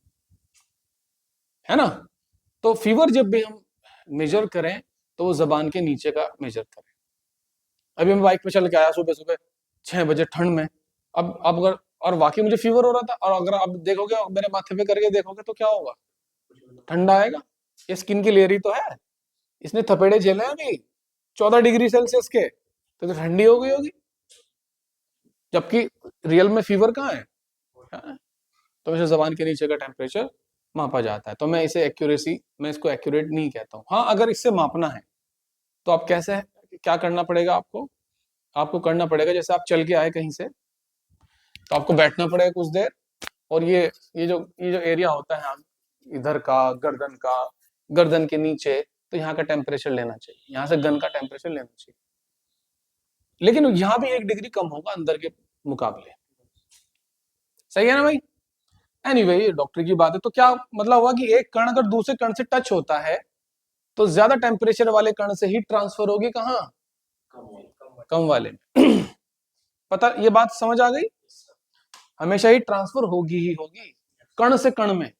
है ना। तो फीवर जब भी हम मेजर करें तो वो जबान के नीचे का मेजर करें। अभी मैं बाइक पे चल के आया सुबह सुबह 6 बजे ठंड में, अब अगर, और वाकई मुझे फीवर हो रहा था, और अगर आप देखोगे मेरे माथे पे करके देखोगे तो क्या होगा? ठंडा आएगा। ये स्किन की लेयर ही तो है, इसने थपेड़े झेले हैं अभी 14 डिग्री सेल्सियस के, तो ठंडी हो गई होगी, जबकि रियल में फीवर कहाँ है? हाँ? तो वैसे जबान के नीचे का टेम्परेचर मापा जाता है। तो मैं इसको एक्यूरेट नहीं कहता हूँ। हाँ, अगर इससे मापना है तो आप कैसे, क्या करना पड़ेगा आपको? आपको करना पड़ेगा, जैसे आप चल के आए कहीं से, तो आपको बैठना पड़ेगा कुछ देर, और ये जो एरिया होता है इधर का, गर्दन के नीचे, तो यहाँ का टेम्परेचर लेना चाहिए, यहाँ से गन का टेम्परेचर लेना चाहिए, लेकिन यहाँ भी 1 डिग्री कम होगा अंदर के मुकाबले। सही है ना भाई? एनीवे, ये डॉक्टर की बात है। तो क्या मतलब हुआ कि एक कण अगर दूसरे कण से टच होता है तो ज्यादा टेम्परेचर वाले कण से हीट ट्रांसफर होगी कहाँ? कम वाले में। पता, ये बात समझ आ गई? हमेशा ही ट्रांसफर होगी ही होगी, कण से कण में।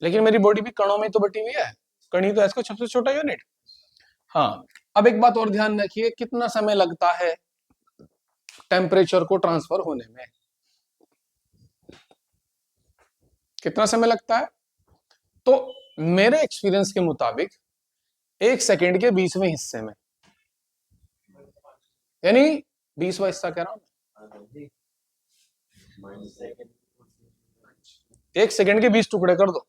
लेकिन मेरी बॉडी भी कणों में तो बटी हुई है, कण ही तो है इसका सबसे छोटा यूनिट। हाँ, अब एक बात और ध्यान रखिए, कितना समय लगता है टेम्परेचर को ट्रांसफर होने में? कितना समय लगता है? तो मेरे एक्सपीरियंस के मुताबिक 1 सेकेंड के 20वें हिस्से में, यानी 20वां हिस्सा कह रहा हूं, 1 सेकेंड के 20 टुकड़े कर दो,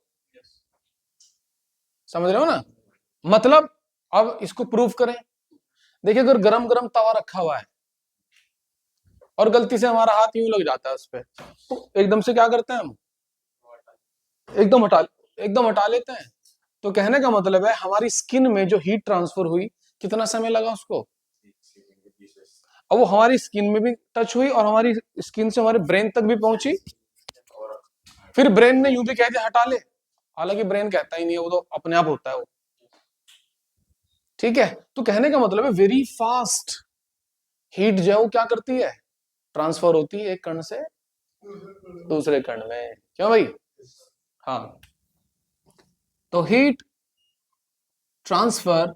समझ रहे हो ना? मतलब अब इसको प्रूव करें। देखिए, अगर गरम गरम तवा रखा हुआ है और गलती से हमारा हाथ यूं लग जाता है उस पर, तो एकदम से क्या करते हैं हम? एकदम हटा लेते हैं। तो कहने का मतलब है हमारी स्किन में जो हीट ट्रांसफर हुई, कितना समय लगा उसको? अब वो हमारी स्किन में भी टच हुई और हमारी स्किन से हमारे ब्रेन तक भी पहुंची। फिर ब्रेन ने यूं भी कह दिया हटा ले, हालांकि ब्रेन कहता ही नहीं है, वो तो अपने आप होता है वो, ठीक है। तो कहने का मतलब है वेरी फास्ट हीट जो है वो क्या करती है? ट्रांसफर होती है एक कण से दूसरे कण में, क्यों भाई? हाँ, तो heat transfer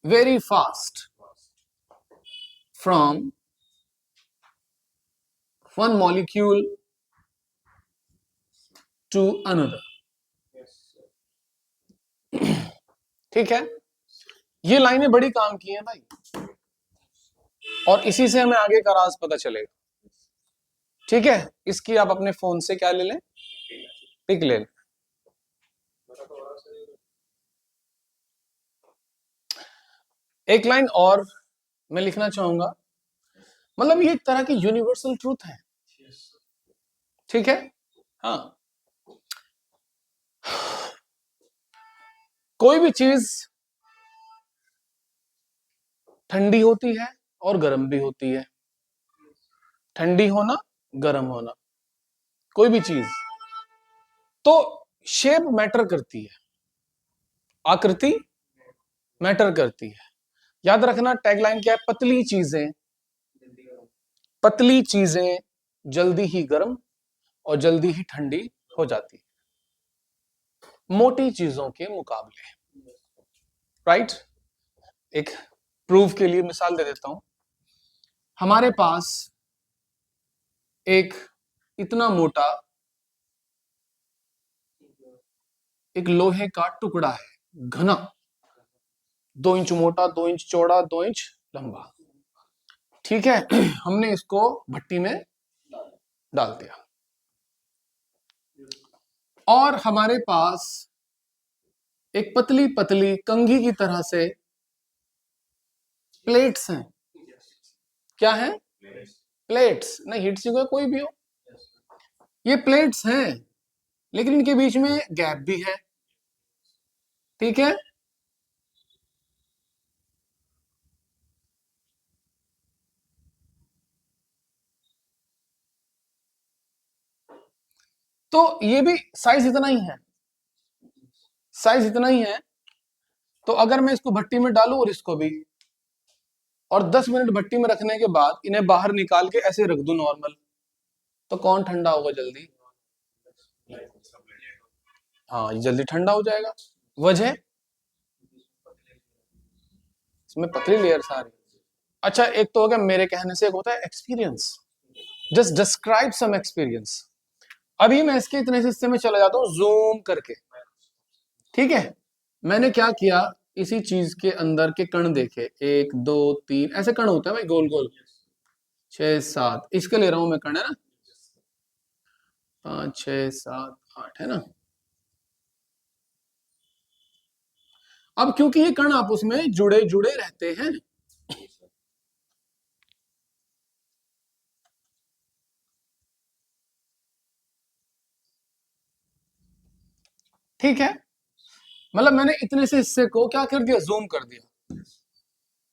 very fast from one molecule to another. ठीक है, ये लाइनें बड़ी काम की हैं भाई, और इसी से हमें आगे का राज पता चलेगा। ठीक है, इसकी आप अपने फोन से क्या ले लें, पिक ले लें। एक लाइन और मैं लिखना चाहूंगा, मतलब ये एक तरह की यूनिवर्सल ट्रूथ है। ठीक है, हाँ, कोई भी चीज ठंडी होती है और गर्म भी होती है। ठंडी होना, गर्म होना, कोई भी चीज, तो शेप मैटर करती है, आकृति मैटर करती है। याद रखना टैगलाइन क्या है, पतली चीजें जल्दी ही गर्म और जल्दी ही ठंडी हो जाती है मोटी चीजों के मुकाबले। राइट, एक प्रूफ के लिए मिसाल दे देता हूं। हमारे पास एक इतना मोटा एक लोहे का टुकड़ा है, घना, 2 इंच मोटा, 2 इंच चौड़ा, 2 इंच लंबा। ठीक है, हमने इसको भट्टी में डाल दिया, और हमारे पास एक पतली पतली कंघी की तरह से प्लेट्स हैं। क्या है? प्लेट्स, नहीं हीट सिंक कोई भी हो, ये प्लेट्स हैं, लेकिन इनके बीच में गैप भी है। ठीक है, तो ये भी साइज इतना ही है, साइज इतना ही है। तो अगर मैं इसको भट्टी में डालूं और इसको भी, और 10 मिनट भट्टी में रखने के बाद इन्हें बाहर निकाल के ऐसे रख दूं नॉर्मल, तो कौन ठंडा होगा जल्दी? हाँ, ये जल्दी ठंडा हो जाएगा। वजह, इसमें पतली लेयर सारी। अच्छा, एक तो हो गया मेरे कहने से, एक होता है experience. Just describe some experience. अभी मैं इसके इतने हिस्से में चला जाता हूं जूम करके। ठीक है, मैंने क्या किया, इसी चीज के अंदर के कण देखे, 1 2 3 ऐसे कण होते हैं भाई, गोल गोल, 6 7, इसके ले रहा हूं मैं कण, है ना, 5 6 7 8, है ना। अब क्योंकि ये कण आपस में जुड़े जुड़े रहते हैं, ठीक है, मतलब मैंने इतने से हिस्से को क्या कर दिया, जूम कर दिया,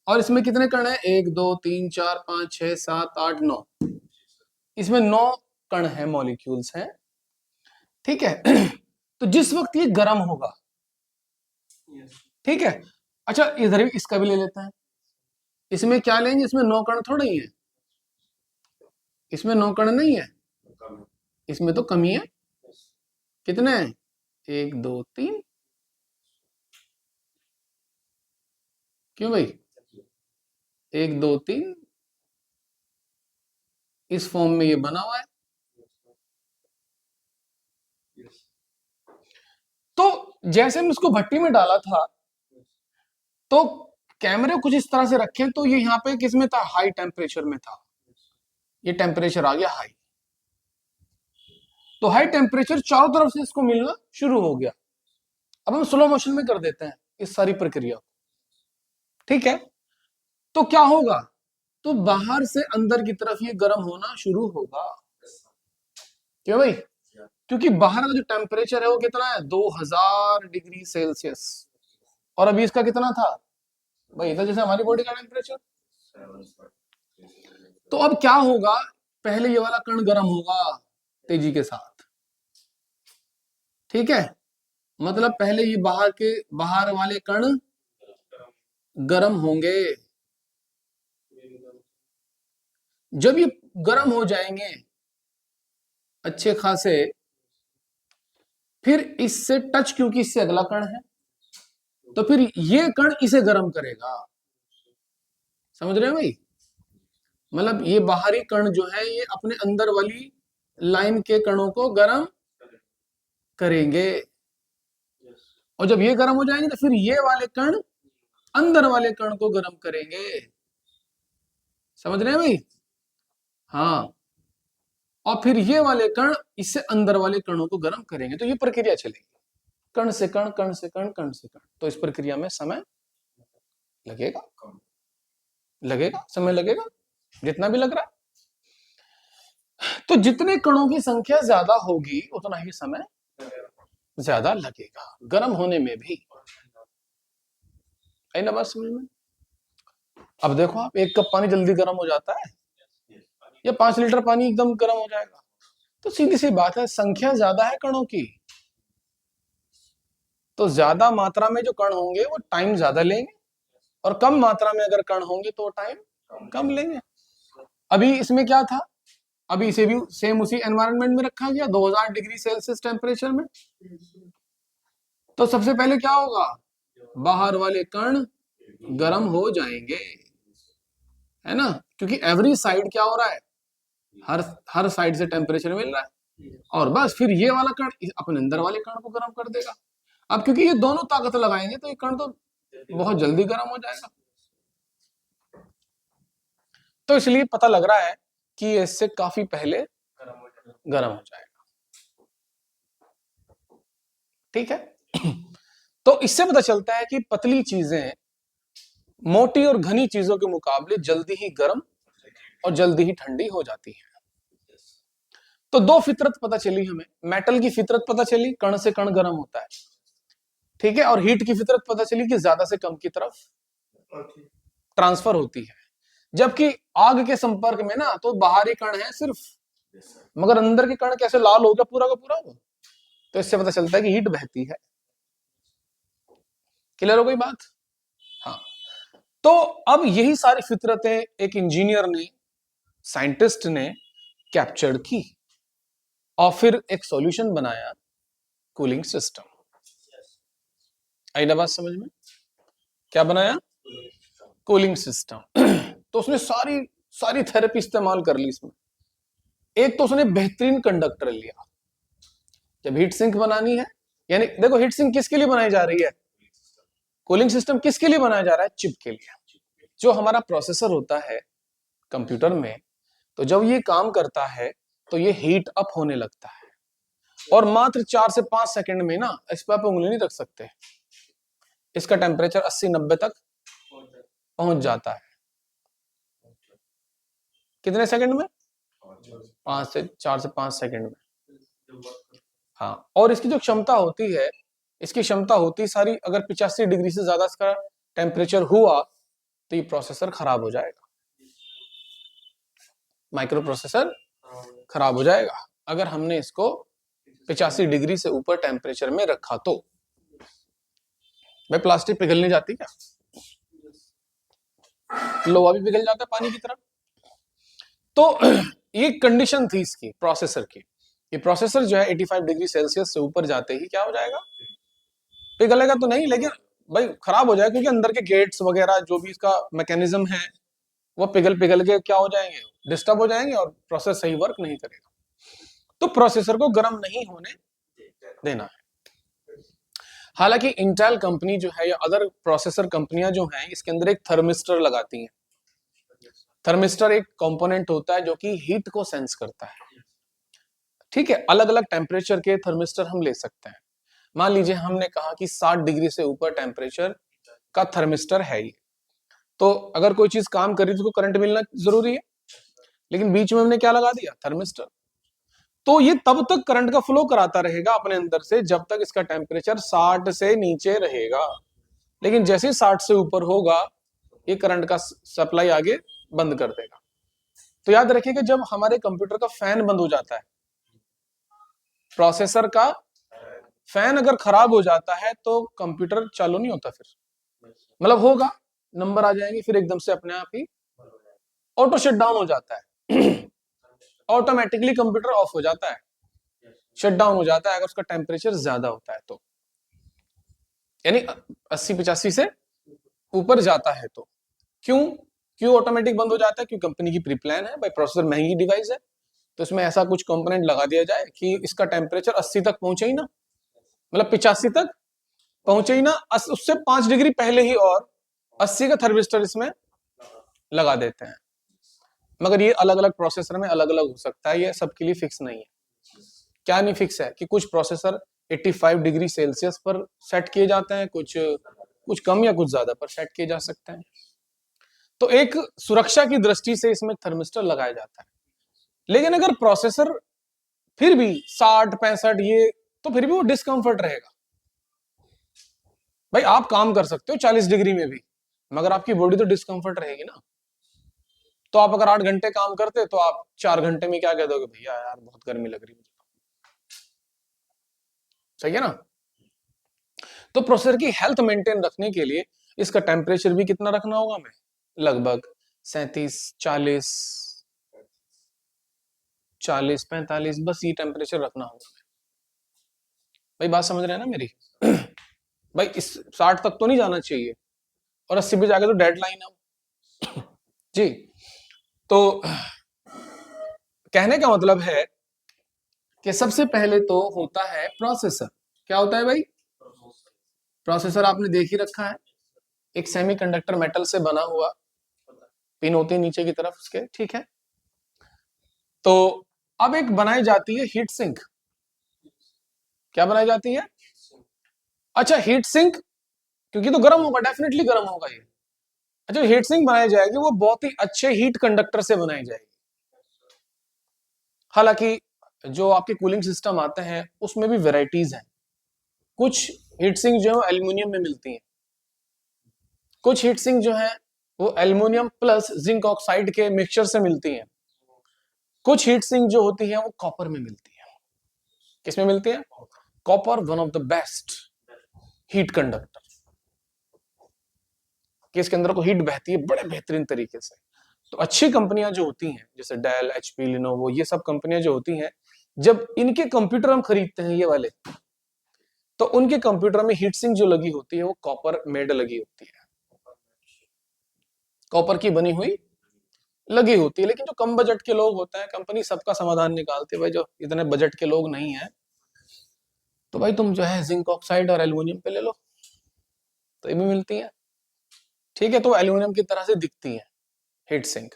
और इसमें कितने कण है, 1 2 3 4 5 6 7 8 9, इसमें 9 कण है, मॉलिक्यूल्स हैं। ठीक है, तो जिस वक्त ये गर्म होगा, ठीक है, अच्छा इधर भी इसका भी ले लेते हैं, इसमें क्या लेंगे, इसमें 9 कण थोड़ा ही है, इसमें 9 कण नहीं है, इसमें तो कमी है। कितने हैं, 1 2 3, क्यों भाई, 1 2 3, इस फॉर्म में ये बना हुआ है। तो जैसे हमने इसको भट्टी में डाला था, तो कैमरे कुछ इस तरह से रखे, तो ये यहाँ पे किस में था, हाई टेम्परेचर में था, ये टेम्परेचर आ गया हाई, तो हाई टेम्परेचर चारों तरफ से इसको मिलना शुरू हो गया। अब हम स्लो मोशन में कर देते हैं इस सारी प्रक्रिया। ठीक है, तो क्या होगा, तो बाहर से अंदर की तरफ ये गर्म होना शुरू होगा। क्यों भाई? क्योंकि बाहर का जो टेम्परेचर है वो कितना है, 2000 डिग्री सेल्सियस, और अभी इसका कितना था भाई, इधर जैसे हमारी बॉडी का टेम्परेचर। तो अब क्या होगा, पहले ये वाला कण गर्म होगा तेजी के साथ। ठीक है, मतलब पहले ये बाहर वाले कण गर्म होंगे, जब ये गर्म हो जाएंगे अच्छे खासे, फिर इससे टच, क्योंकि इससे अगला कण है, तो फिर ये कण इसे गर्म करेगा। समझ रहे हो भाई? मतलब ये बाहरी कण जो है ये अपने अंदर वाली लाइन के कणों को गर्म करेंगे, और जब ये गर्म हो जाएंगे तो फिर ये वाले कण अंदर वाले कण को गर्म करेंगे। समझ रहे हैं भाई? हाँ, और फिर ये वाले कण इससे अंदर वाले कणों को गर्म करेंगे, तो ये प्रक्रिया चलेगी, कण से कण, कण से कण, कण से कण। तो इस प्रक्रिया में समय लगेगा, समय लगेगा, जितना भी लग रहा है। तो जितने कणों की संख्या ज्यादा होगी उतना ही समय ज्यादा लगेगा गर्म होने में भी। आई ना बात समझ में? अब देखो आप, 1 कप पानी जल्दी गर्म हो जाता है या 5 लीटर पानी एकदम गर्म हो जाएगा? तो सीधी सी बात है, संख्या ज्यादा है कणों की, तो ज्यादा मात्रा में जो कण होंगे वो टाइम ज्यादा लेंगे, और कम मात्रा में अगर कण होंगे तो टाइम कम लेंगे। अभी इसमें क्या था, अभी इसे भी सेम उसी एनवायरनमेंट में रखा गया 2000 डिग्री सेल्सियस टेम्परेचर में। तो सबसे पहले क्या होगा, बाहर वाले कण गर्म हो जाएंगे, है ना, क्योंकि एवरी साइड क्या हो रहा है, हर साइड से टेम्परेचर मिल रहा है, और बस फिर ये वाला कण अपने अंदर वाले कण को गर्म कर देगा। अब क्योंकि ये दोनों ताकत लगाएंगे तो ये कण तो बहुत जल्दी गर्म हो जाएगा। तो इसलिए पता लग रहा है कि ये इससे काफी पहले गर्म हो जाएगा। ठीक है? तो इससे पता चलता है कि पतली चीजें मोटी और घनी चीजों के मुकाबले जल्दी ही गर्म और जल्दी ही ठंडी हो जाती है। तो 2 फितरत पता चली हमें, मेटल की फितरत पता चली, कण से कण गर्म होता है, ठीक है, और हीट की फितरत पता चली कि ज्यादा से कम की तरफ ट्रांसफर होती है। जबकि आग के संपर्क में ना तो बाहरी कण है सिर्फ, मगर अंदर के कण कैसे लाल हो गया पूरा का पूरा वो, तो इससे पता चलता है कि हीट बहती है। क्लियर हो गई बात? हाँ। तो अब यही सारी फितरतें एक इंजीनियर ने, साइंटिस्ट ने कैप्चर्ड की, और फिर एक सॉल्यूशन बनाया, कूलिंग सिस्टम। आई ना बात समझ में? क्या बनाया? Cooling system. तो उसने सारी थेरेपी इस्तेमाल कर ली इसमें। एक तो उसने बेहतरीन कंडक्टर लिया, जब हीट सिंक बनानी है, यानी देखो हीट सिंक किसके लिए बनाई जा रही है, कूलिंग सिस्टम किसके लिए बनाया जा रहा है, चिप के लिए। जो हमारा प्रोसेसर होता है कंप्यूटर में, तो जब ये काम करता है तो ये हीट अप होने लगता है, और मात्र 4 से 5 सेकंड में ना, इस पर आप उंगली नहीं रख सकते, इसका टेम्परेचर 80-90 तक पहुंच जाता है। कितने सेकंड में? 4 से 5 सेकंड में। हाँ, और इसकी जो क्षमता होती है, इसकी क्षमता होती सारी, अगर 85 डिग्री से ज्यादा इसका टेम्परेचर हुआ तो ये प्रोसेसर खराब हो जाएगा, माइक्रो प्रोसेसर खराब हो जाएगा अगर हमने इसको 85 डिग्री से ऊपर टेम्परेचर में रखा तो। भाई प्लास्टिक पिघल नहीं जाती क्या? लोहा भी पिघल जाता है पानी की तरह। तो ये कंडीशन थी इसकी प्रोसेसर की, ये प्रोसेसर जो है 85 डिग्री सेल्सियस से ऊपर जाते ही क्या हो जाएगा, पिघलेगा तो नहीं, लेकिन भाई खराब हो जाएगा, क्योंकि अंदर के गेट्स वगैरह जो भी इसका मैकेनिज्म है वो पिघल के क्या हो जाएंगे, डिस्टर्ब हो जाएंगे, और प्रोसेस सही वर्क नहीं करेगा। तो प्रोसेसर को गर्म नहीं होने देना है। हालांकि इंटेल कंपनी जो है या अदर प्रोसेसर कंपनियां जो हैं, इसके अंदर एक थर्मिस्टर लगाती हैं। थर्मिस्टर एक कंपोनेंट होता है जो कि हीट को सेंस करता है, ठीक है। अलग अलग टेम्परेचर के थर्मिस्टर हम ले सकते हैं। मान लीजिए हमने कहा कि 60 डिग्री से ऊपर टेम्परेचर का थर्मिस्टर है ये, तो अगर कोई चीज काम कर रही है तो करंट मिलना जरूरी है, लेकिन बीच में हमने क्या लगा दिया, थर्मिस्टर। तो ये तब तक करंट का फ्लो कराता रहेगा अपने अंदर से जब तक इसका टेम्परेचर 60 से नीचे रहेगा, लेकिन जैसे 60 से ऊपर होगा ये करंट का सप्लाई आगे बंद कर देगा। तो याद रखिएगा, जब हमारे कंप्यूटर का फैन बंद हो जाता है, प्रोसेसर का फैन अगर खराब हो जाता है तो कंप्यूटर चालू नहीं होता, फिर मतलब होगा, नंबर आ जाएंगे, फिर एकदम से अपने आप ही ऑटो शट डाउन हो जाता है। ऑटोमेटिकली कंप्यूटर ऑफ हो जाता है, शट डाउन हो जाता है अगर उसका टेम्परेचर ज्यादा होता है तो, यानी 80-85 से ऊपर जाता है तो। क्यों क्यों ऑटोमेटिक बंद हो जाता है? क्योंकि कंपनी की प्री प्लान है भाई, प्रोसेसर महंगी डिवाइस है, तो इसमें ऐसा कुछ कंपोनेंट लगा दिया जाए कि इसका टेम्परेचर 80 तक पहुंचे ही ना, मतलब 85 तक पहुंचे ही ना, उससे 5 डिग्री पहले ही, और 80 का थर्मिस्टर इसमें लगा देते हैं। मगर ये अलग अलग प्रोसेसर में अलग अलग हो सकता है, ये सबके लिए फिक्स नहीं है। क्या नहीं फिक्स है कि कुछ प्रोसेसर 85 डिग्री सेल्सियस पर सेट किए जाते हैं, कुछ कुछ कम या कुछ ज्यादा पर सेट किए जा सकते हैं। तो एक सुरक्षा की दृष्टि से इसमें थर्मिस्टर लगाया जाता है। लेकिन अगर प्रोसेसर फिर भी 60-65 ये, तो फिर भी वो डिस्कंफर्ट रहेगा भाई। आप काम कर सकते हो 40 डिग्री में भी, मगर आपकी बॉडी तो डिस्कंफर्ट रहेगी ना। तो आप अगर 8 घंटे काम करते तो आप 4 घंटे में क्या कह दोगे, भैया यार बहुत गर्मी लग रही मुझे। सही है ना? तो प्रोसेसर की हेल्थ मेंटेन रखने के लिए इसका टेम्परेचर भी कितना रखना होगा हमें, लगभग 37, 40, 45, बस ये टेम्परेचर रखना होगा भाई। बात समझ रहे हैं ना मेरी? भाई इस 60 तक तो नहीं जाना चाहिए, और 80 पे जाके तो डेडलाइन है जी। तो कहने का मतलब है कि सबसे पहले तो होता है प्रोसेसर। क्या होता है भाई? प्रोसेसर आपने देख ही रखा है, एक सेमीकंडक्टर मेटल से बना हुआ, पिन होती है नीचे की तरफ उसके, ठीक है। तो अब एक बनाई जाती है हीट सिंक। क्या बनाई जाती है? अच्छा, हीट सिंक, क्योंकि तो गर्म होगा, डेफिनेटली गर्म होगा ये। अच्छा, हीट सिंक बनाई जाएगी, वो बहुत ही अच्छे हीट कंडक्टर से बनाई जाएगी। हालांकि जो आपके कूलिंग सिस्टम आते हैं उसमें भी वेराइटीज हैं। कुछ हीट सिंक जो है एल्यूमिनियम में मिलती हैं, कुछ हीट सिंक जो है वो एल्यूमिनियम प्लस जिंक ऑक्साइड के मिक्सचर से मिलती हैं, कुछ हीट सिंक जो होती है वो कॉपर में मिलती है। किसमें मिलती है? Copper one of the best heat conductor, कि इसके अंदर को हीट बहती है बड़े बेहतरीन तरीके से। तो अच्छी कंपनियां जो होती हैं जैसे डेल, एचपी, लिनोवो, ये सब कंपनियां जो होती हैं, जब इनके कंप्यूटर हम खरीदते हैं ये वाले, तो उनके कंप्यूटर में हीट सिंक जो लगी होती है वो कॉपर मेड लगी होती है, कॉपर की बनी हुई लगी होती है। लेकिन जो कम बजट के लोग होते हैं, कंपनी सबका समाधान निकालती है भाई, जो इतने बजट के लोग नहीं है, तो भाई तुम जो है जिंक ऑक्साइड और एल्यूमिनियम पे ले लो, तो ये भी मिलती है, ठीक है। तो एल्यूमिनियम की तरह से दिखती है हीट सिंक।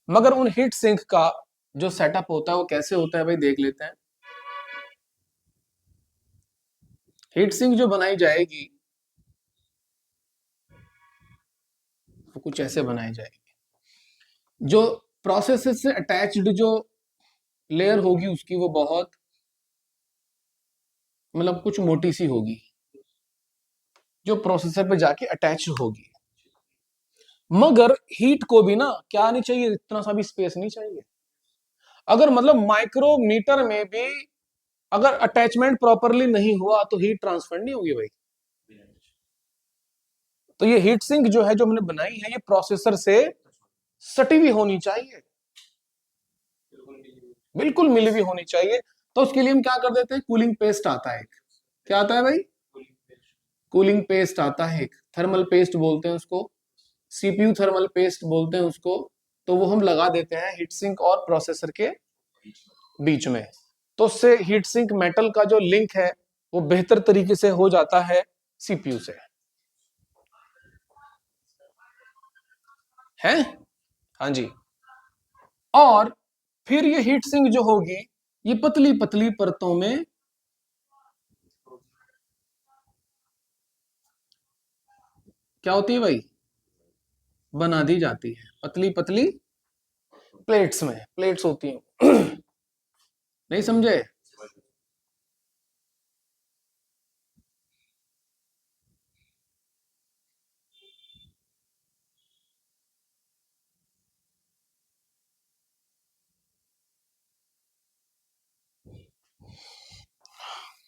मगर उन हीट सिंक का जो सेटअप होता है वो कैसे होता है भाई, देख लेते हैं। हीट सिंक जो बनाई जाएगी वो कुछ ऐसे बनाई जाएगी, जो प्रोसेसर से अटैच्ड जो लेयर होगी उसकी वो बहुत, मतलब कुछ मोटी सी होगी, जो प्रोसेसर पे जाके अटैच होगी। मगर हीट को भी ना क्या नहीं चाहिए, इतना सा भी स्पेस नहीं चाहिए। अगर मतलब माइक्रोमीटर में भी अगर अटैचमेंट प्रॉपरली नहीं हुआ तो हीट ट्रांसफर नहीं होगी भाई। तो ये हीट सिंक जो है जो हमने बनाई है, ये प्रोसेसर से सटी हुई होनी चाहिए, बिल्कुल मिली हुई होनी चाहिए। तो उसके लिए हम क्या कर देते हैं, कूलिंग पेस्ट आता है एक। क्या आता है भाई? कूलिंग पेस्ट आता है एक, थर्मल पेस्ट बोलते हैं उसको, सीपीयू थर्मल पेस्ट बोलते हैं उसको। तो वो हम लगा देते हैं हीट सिंक और प्रोसेसर के बीच में। तो उससे हीट सिंक मेटल का जो लिंक है वो बेहतर तरीके से हो जाता है सीपीयू से, है? हाँ जी। और फिर ये हीट सिंक जो होगी, ये पतली पतली परतों में क्या होती है भाई, बना दी जाती है, पतली पतली प्लेट्स में, प्लेट्स होती हैं नहीं समझे?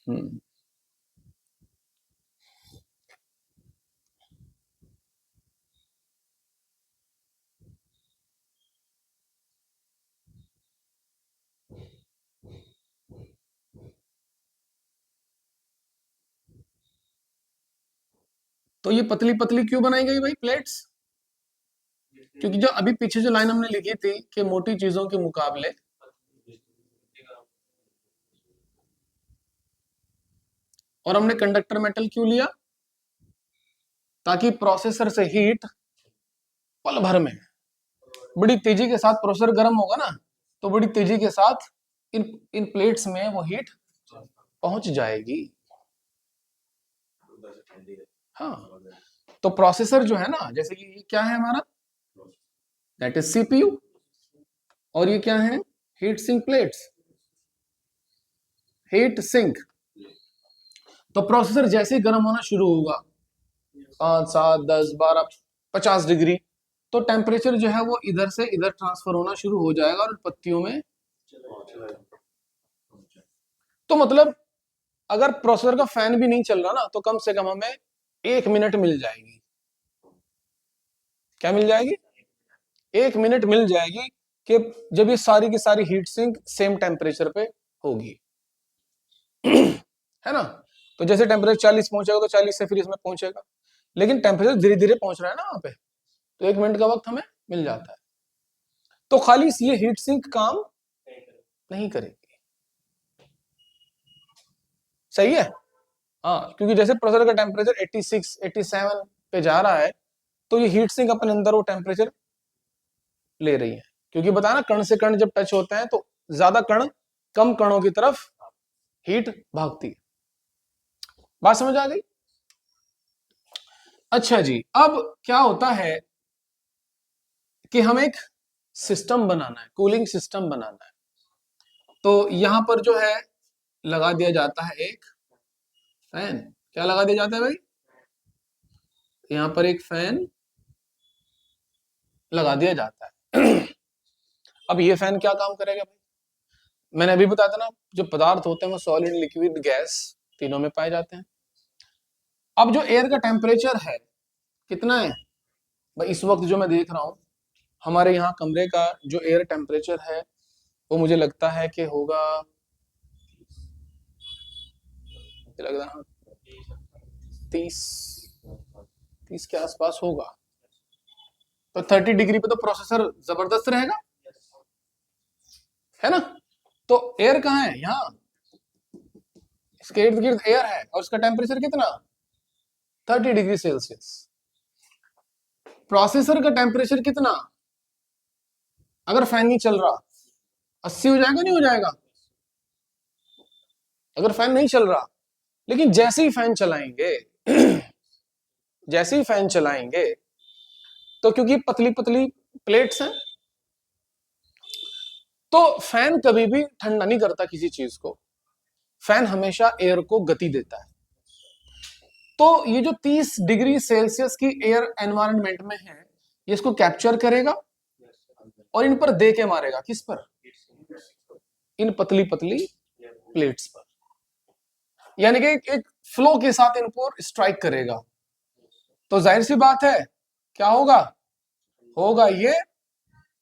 हम्म। तो ये पतली पतली क्यों बनाई गई भाई प्लेट्स? क्योंकि जो अभी पीछे जो लाइन हमने लिखी थी कि मोटी चीजों के मुकाबले और हमने कंडक्टर मेटल क्यों लिया? ताकि प्रोसेसर से हीट पल भर में बड़ी तेजी के साथ, प्रोसेसर गर्म होगा ना तो बड़ी तेजी के साथ इन इन प्लेट्स में वो हीट पहुंच जाएगी। हाँ, तो प्रोसेसर जो है ना, जैसे कि ये क्या है हमारा, दैट इज सीपीयू, और ये क्या है, heat sink plates, heat sink. तो प्रोसेसर जैसे ही गर्म होना शुरू होगा 5, 7, 10, 12, 50 डिग्री, तो टेम्परेचर जो है वो इधर से इधर ट्रांसफर होना शुरू हो जाएगा और पत्तियों में। तो मतलब अगर प्रोसेसर का फैन भी नहीं चल रहा ना तो कम से कम हमें 1 मिनट मिल जाएगी। क्या मिल जाएगी? 1 मिनट मिल जाएगी कि जब ये सारी की सारी हीट सिंक सेम टेम्परेचर पे होगी। है ना? तो जैसे टेम्परेचर 40 पहुंचेगा तो 40 से फिर इसमें पहुंचेगा, लेकिन टेम्परेचर धीरे धीरे पहुंच रहा है ना वहां पे, तो 1 मिनट का वक्त हमें मिल जाता है। तो खाली ये हीट सिंक काम नहीं करेगी। सही है? हाँ, क्योंकि जैसे प्रोसेसर का टेम्परेचर 86, 87 पे जा रहा है, तो ये हीट सिंक अपने अंदर वो टेम्परेचर ले रही है, क्योंकि बताया ना, कण से कण जब टच होते हैं तो ज्यादा कण कम कणों की तरफ हीट भागती है। बात समझ आ गई? अच्छा जी, अब क्या होता है कि हमें एक सिस्टम बनाना है, कूलिंग सिस्टम बनाना है। तो यहां पर जो है लगा दिया जाता है एक फैन। क्या लगा दिया जाता है भाई? यहां पर एक फैन लगा दिया जाता है। अब ये फैन क्या काम करेगा भाई? मैंने अभी बताया था ना, जो पदार्थ होते हैं वो सॉलिड, लिक्विड, गैस तीनों में पाए जाते हैं। अब जो एयर का टेम्परेचर है कितना है भाई? इस वक्त जो मैं देख रहा हूं हमारे यहाँ कमरे का जो एयर टेम्परेचर है वो मुझे लगता है कि होगा, मुझे लग रहा 30 30 के आसपास होगा। तो 30 डिग्री पे तो प्रोसेसर जबरदस्त रहेगा, है ना? तो एयर कहाँ है? यहाँ इसके इर्द गिर्द एयर है और उसका टेम्परेचर कितना, 30 डिग्री सेल्सियस। प्रोसेसर का टेम्परेचर कितना, अगर फैन नहीं चल रहा, 80 हो जाएगा, नहीं हो जाएगा? अगर फैन नहीं चल रहा, लेकिन जैसे ही फैन चलाएंगे जैसे ही फैन चलाएंगे तो क्योंकि पतली पतली प्लेट्स हैं, तो फैन कभी भी ठंडा नहीं करता किसी चीज को, फैन हमेशा एयर को गति देता है। तो ये जो 30 डिग्री सेल्सियस की एयर एनवायरनमेंट में है, ये इसको कैप्चर करेगा और इन पर दे के मारेगा। किस पर? इन पतली पतली प्लेट्स पर, यानी कि एक फ्लो के साथ इन पर स्ट्राइक करेगा। तो जाहिर सी बात है क्या होगा? होगा ये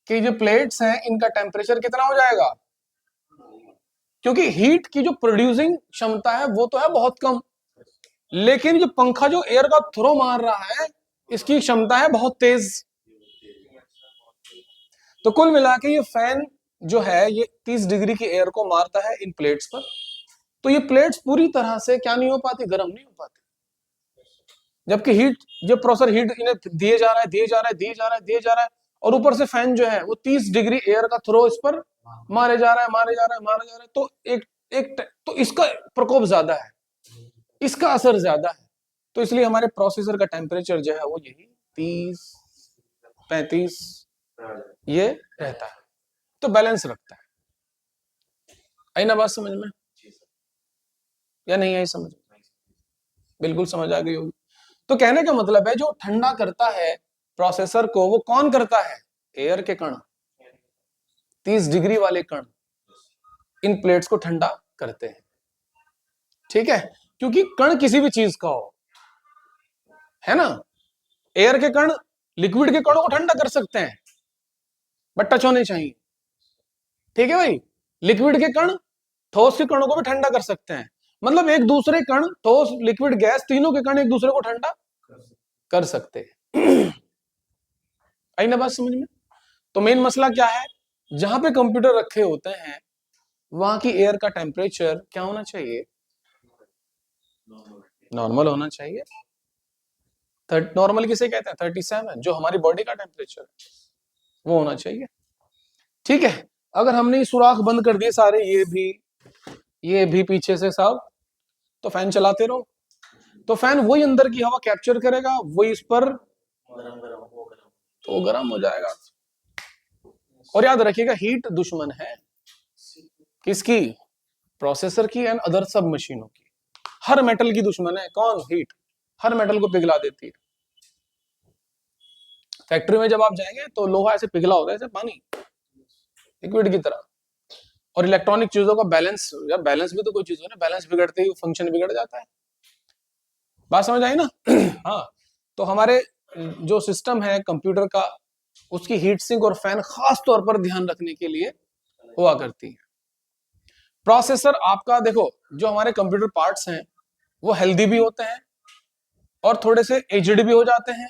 कि जो प्लेट्स हैं इनका टेम्परेचर कितना हो जाएगा, क्योंकि हीट की जो प्रोड्यूसिंग क्षमता है वो तो है बहुत कम, लेकिन जो पंखा जो एयर का थ्रो मार रहा है इसकी क्षमता है बहुत तेज। तो कुल मिला के ये फैन जो है ये 30 डिग्री की एयर को मारता है इन प्लेट्स पर। तो ये प्लेट्स पूरी तरह से क्या नहीं हो पाती, गर्म नहीं हो पाती, जबकि हीट, जब प्रोसेसर हीट इन्हें दिए जा रहा है, दिए जा रहा है, दिए जा रहा है, दिए जा रहा है, और ऊपर से फैन जो है वो 30 डिग्री एयर का थ्रो इस पर मारे जा रहा है, मारे जा रहा है, मारे जा रहा है, तो तो इसका प्रकोप ज्यादा है, इसका असर ज्यादा है। तो इसलिए हमारे प्रोसेसर का टेम्परेचर जो है वो यही 30, 35 ये रहता है, तो बैलेंस रखता है। आई ना बात समझ में, या नहीं आई समझ? बिल्कुल समझ आ गई होगी। तो कहने का मतलब है जो ठंडा करता है प्रोसेसर को वो कौन करता है? एयर के कण, 30 डिग्री वाले कण इन प्लेट्स को ठंडा करते हैं। ठीक है? क्योंकि कण किसी भी चीज का हो, है ना, एयर के कण लिक्विड के कणों को ठंडा कर सकते हैं बट टच होने चाहिए। ठीक है भाई? लिक्विड के कण ठोस के कणों को भी ठंडा कर सकते हैं, मतलब एक दूसरे कण, ठोस, लिक्विड, गैस, तीनों के कण एक दूसरे को ठंडा कर सकते हैं। आई ना बात समझ में? तो मेन मसला क्या है, जहां पे कंप्यूटर रखे होते हैं वहां की एयर का टेम्परेचर क्या होना चाहिए, नॉर्मल होना चाहिए। नॉर्मल किसे कहते हैं, 37, जो हमारी बॉडी का टेम्परेचर है वो होना चाहिए। ठीक है, अगर हमने ये सुराख बंद कर दिए सारे, ये भी पीछे से सब, तो फैन चलाते रहो, तो फैन वही अंदर की हवा कैप्चर करेगा, वही इस पर तो गर्म हो जाएगा। और याद रखिएगा, हीट दुश्मन है किसकी, प्रोसेसर की एंड अदर सब मशीनों की। हर मेटल की दुश्मन है कौन, हीट। हर मेटल को पिघला देती है। फैक्ट्री में जब आप जाएंगे तो लोहा ऐसे पिघला होता है, ऐसे पानी लिक्विड की तरह। और इलेक्ट्रॉनिक चीजों का बैलेंस, या बैलेंस भी तो कोई चीज है ना, बैलेंस बिगड़ते ही फंक्शन बिगड़ जाता है। बात समझ आई ना? हाँ, तो हमारे जो सिस्टम है कंप्यूटर का, उसकी हीट सिंक और फैन खास तौर पर ध्यान रखने के लिए हुआ करती है। प्रोसेसर आपका देखो, जो हमारे कंप्यूटर पार्ट्स हैं वो हेल्दी भी होते हैं और थोड़े से एजड भी हो जाते हैं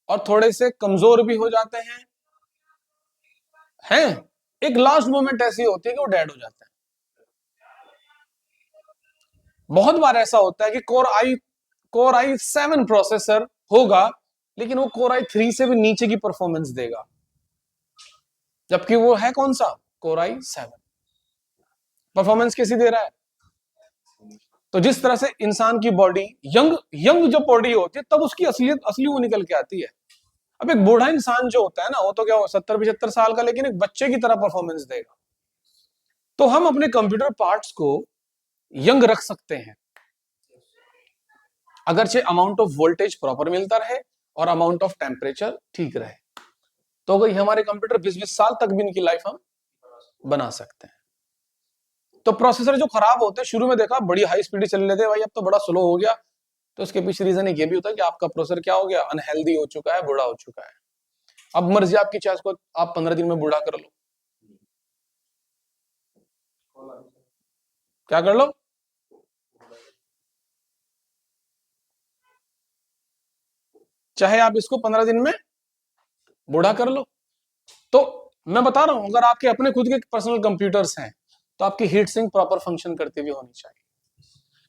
और थोड़े से कमजोर भी हो जाते हैं। एक लास्ट मोमेंट ऐसी होती है कि वो डेड हो जाता है। बहुत बार ऐसा होता है कि कोर आई 7 प्रोसेसर होगा, लेकिन वो कोर आई 3 से भी नीचे की परफॉर्मेंस देगा, जबकि वो है कौन सा, कोर आई 7। परफॉर्मेंस कैसी दे रहा है? तो जिस तरह से इंसान की बॉडी यंग यंग जो बॉडी होती है, तब उसकी असली वो निकल के आती है। अब एक बूढ़ा इंसान जो होता है ना, वो तो क्या हो 70-75 साल का, लेकिन एक बच्चे की तरह परफॉर्मेंस देगा। तो हम अपने कंप्यूटर पार्ट्स को यंग रख सकते हैं, अगरचे अमाउंट ऑफ वोल्टेज प्रॉपर मिलता रहे और अमाउंट ऑफ टेम्परेचर ठीक रहे, तो अगर हमारे कंप्यूटर 20-20 साल तक भी इनकी लाइफ हम बना सकते हैं। तो प्रोसेसर जो खराब होते हैं, शुरू में देखा बड़ी हाई स्पीड चल रहे थे भाई, अब तो बड़ा स्लो हो गया, तो इसके पीछे रीजन एक ये भी होता है कि आपका प्रोसेसर क्या हो गया, अनहेल्दी हो चुका है, बूढ़ा हो चुका है। अब मर्जी आपकी चाहे को आप 15 दिन में बूढ़ा कर लो, क्या कर लो, चाहे आप इसको 15 दिन में बूढ़ा कर लो। तो मैं बता रहा हूं, अगर आपके अपने खुद के पर्सनल कंप्यूटर्स हैं तो आपकी हीट सिंक प्रॉपर फंक्शन करती हुई होनी चाहिए,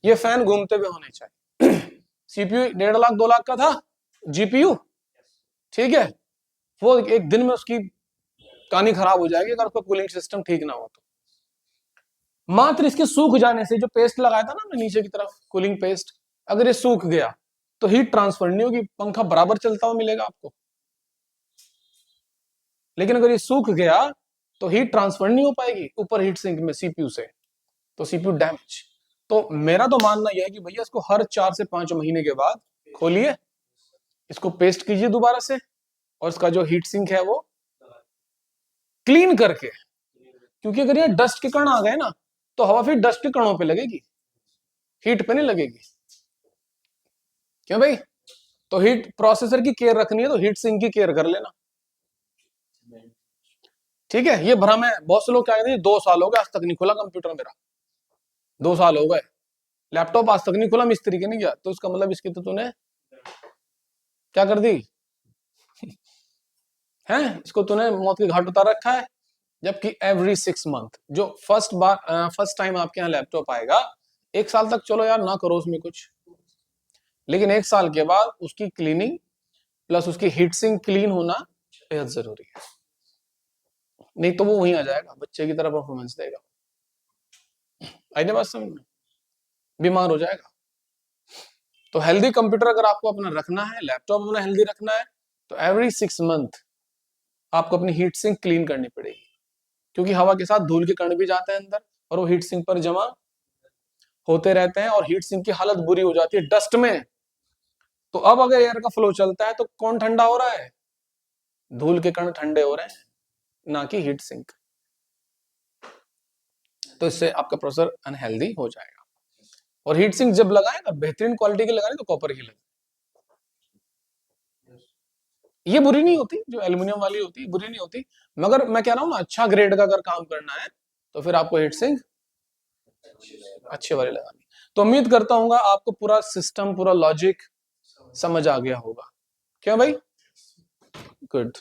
ये फैन घूमते हुए होने चाहिए। सीपीयू 1.5 लाख 2 लाख का था, जीपीयू ठीक है, वो एक दिन में उसकी कहानी खराब हो जाएगी अगर उसका कूलिंग सिस्टम ठीक ना हो तो। मात्र इसके सूख जाने से, जो पेस्ट लगाया था ना नीचे की तरफ कूलिंग पेस्ट, अगर ये सूख गया तो हीट ट्रांसफर नहीं होगी, पंखा बराबर चलता हुआ मिलेगा आपको। लेकिन अगर ये सूख गया तो हीट ट्रांसफर नहीं हो पाएगी ऊपर हीट सिंक में सीपीयू से, तो सीपीयू डैमेज। तो मेरा तो मानना यह है कि भैया इसको हर 4 से 5 महीने के बाद खोलिए, इसको पेस्ट कीजिए दोबारा से, और इसका जो हीट सिंक है वो क्लीन करके, क्योंकि अगर ये डस्ट के कण आ गए ना तो हवा फिर डस्ट के कणों पे लगेगी, हीट पे नहीं लगेगी। क्यों भाई? तो हीट प्रोसेसर की केयर रखनी है तो हीट सिंक की केयर कर लेना, ठीक है। ये भ्रम है, बहुत से लोग क्या कहते हैं 2 साल हो गए आज तक नहीं खुला कंप्यूटर मेरा, 2 साल हो गए लैपटॉप आज तक नहीं खुला, मिस्त्री के नहीं गया, तो उसका मतलब इसकी तो तूने क्या कर दी है, इसको तूने मौत के घाट उतार रखा है। जबकि एवरी 6 मंथ, जो फर्स्ट टाइम आपके यहाँ लैपटॉप आएगा, 1 साल तक चलो यार ना करो उसमें कुछ, लेकिन 1 साल के बाद उसकी क्लीनिंग प्लस उसकी हीट सिंक क्लीन होना बेहद जरूरी है, नहीं तो वो वहीं आ जाएगा, बच्चे की तरह परफॉर्मेंस देगा, आई बात समझ में, बीमार हो जाएगा। तो हेल्दी कंप्यूटर अगर आपको अपना रखना है, लैपटॉप अपना हेल्दी रखना है, तो एवरी 6 मंथ आपको अपनी हीट सिंक क्लीन करनी पड़ेगी, क्योंकि हवा के साथ धूल के कण भी जाते हैं अंदर और वो हीट सिंक पर जमा होते रहते हैं और हीट सिंक की हालत बुरी हो जाती है डस्ट में। तो अब अगर एयर का फ्लो चलता है तो कौन ठंडा हो रहा है, धूल के कण ठंडे हो रहे हैं, ना कि हीट सिंक। तो इससे आपका प्रोसेसर अनहेल्दी हो जाएगा। और हीट सिंक जब लगाए ना, बेहतरीन क्वालिटी की लगाए तो कॉपर की लगे, ये बुरी नहीं होती, जो एल्यूमिनियम वाली होती है बुरी नहीं होती, मगर मैं कह रहा हूं ना अच्छा ग्रेड का अगर काम करना है तो फिर आपको हीट सिंक अच्छे वाली लगानी। तो उम्मीद करता हूँ आपको पूरा सिस्टम, पूरा लॉजिक समझ आ गया होगा। क्या भाई? गुड।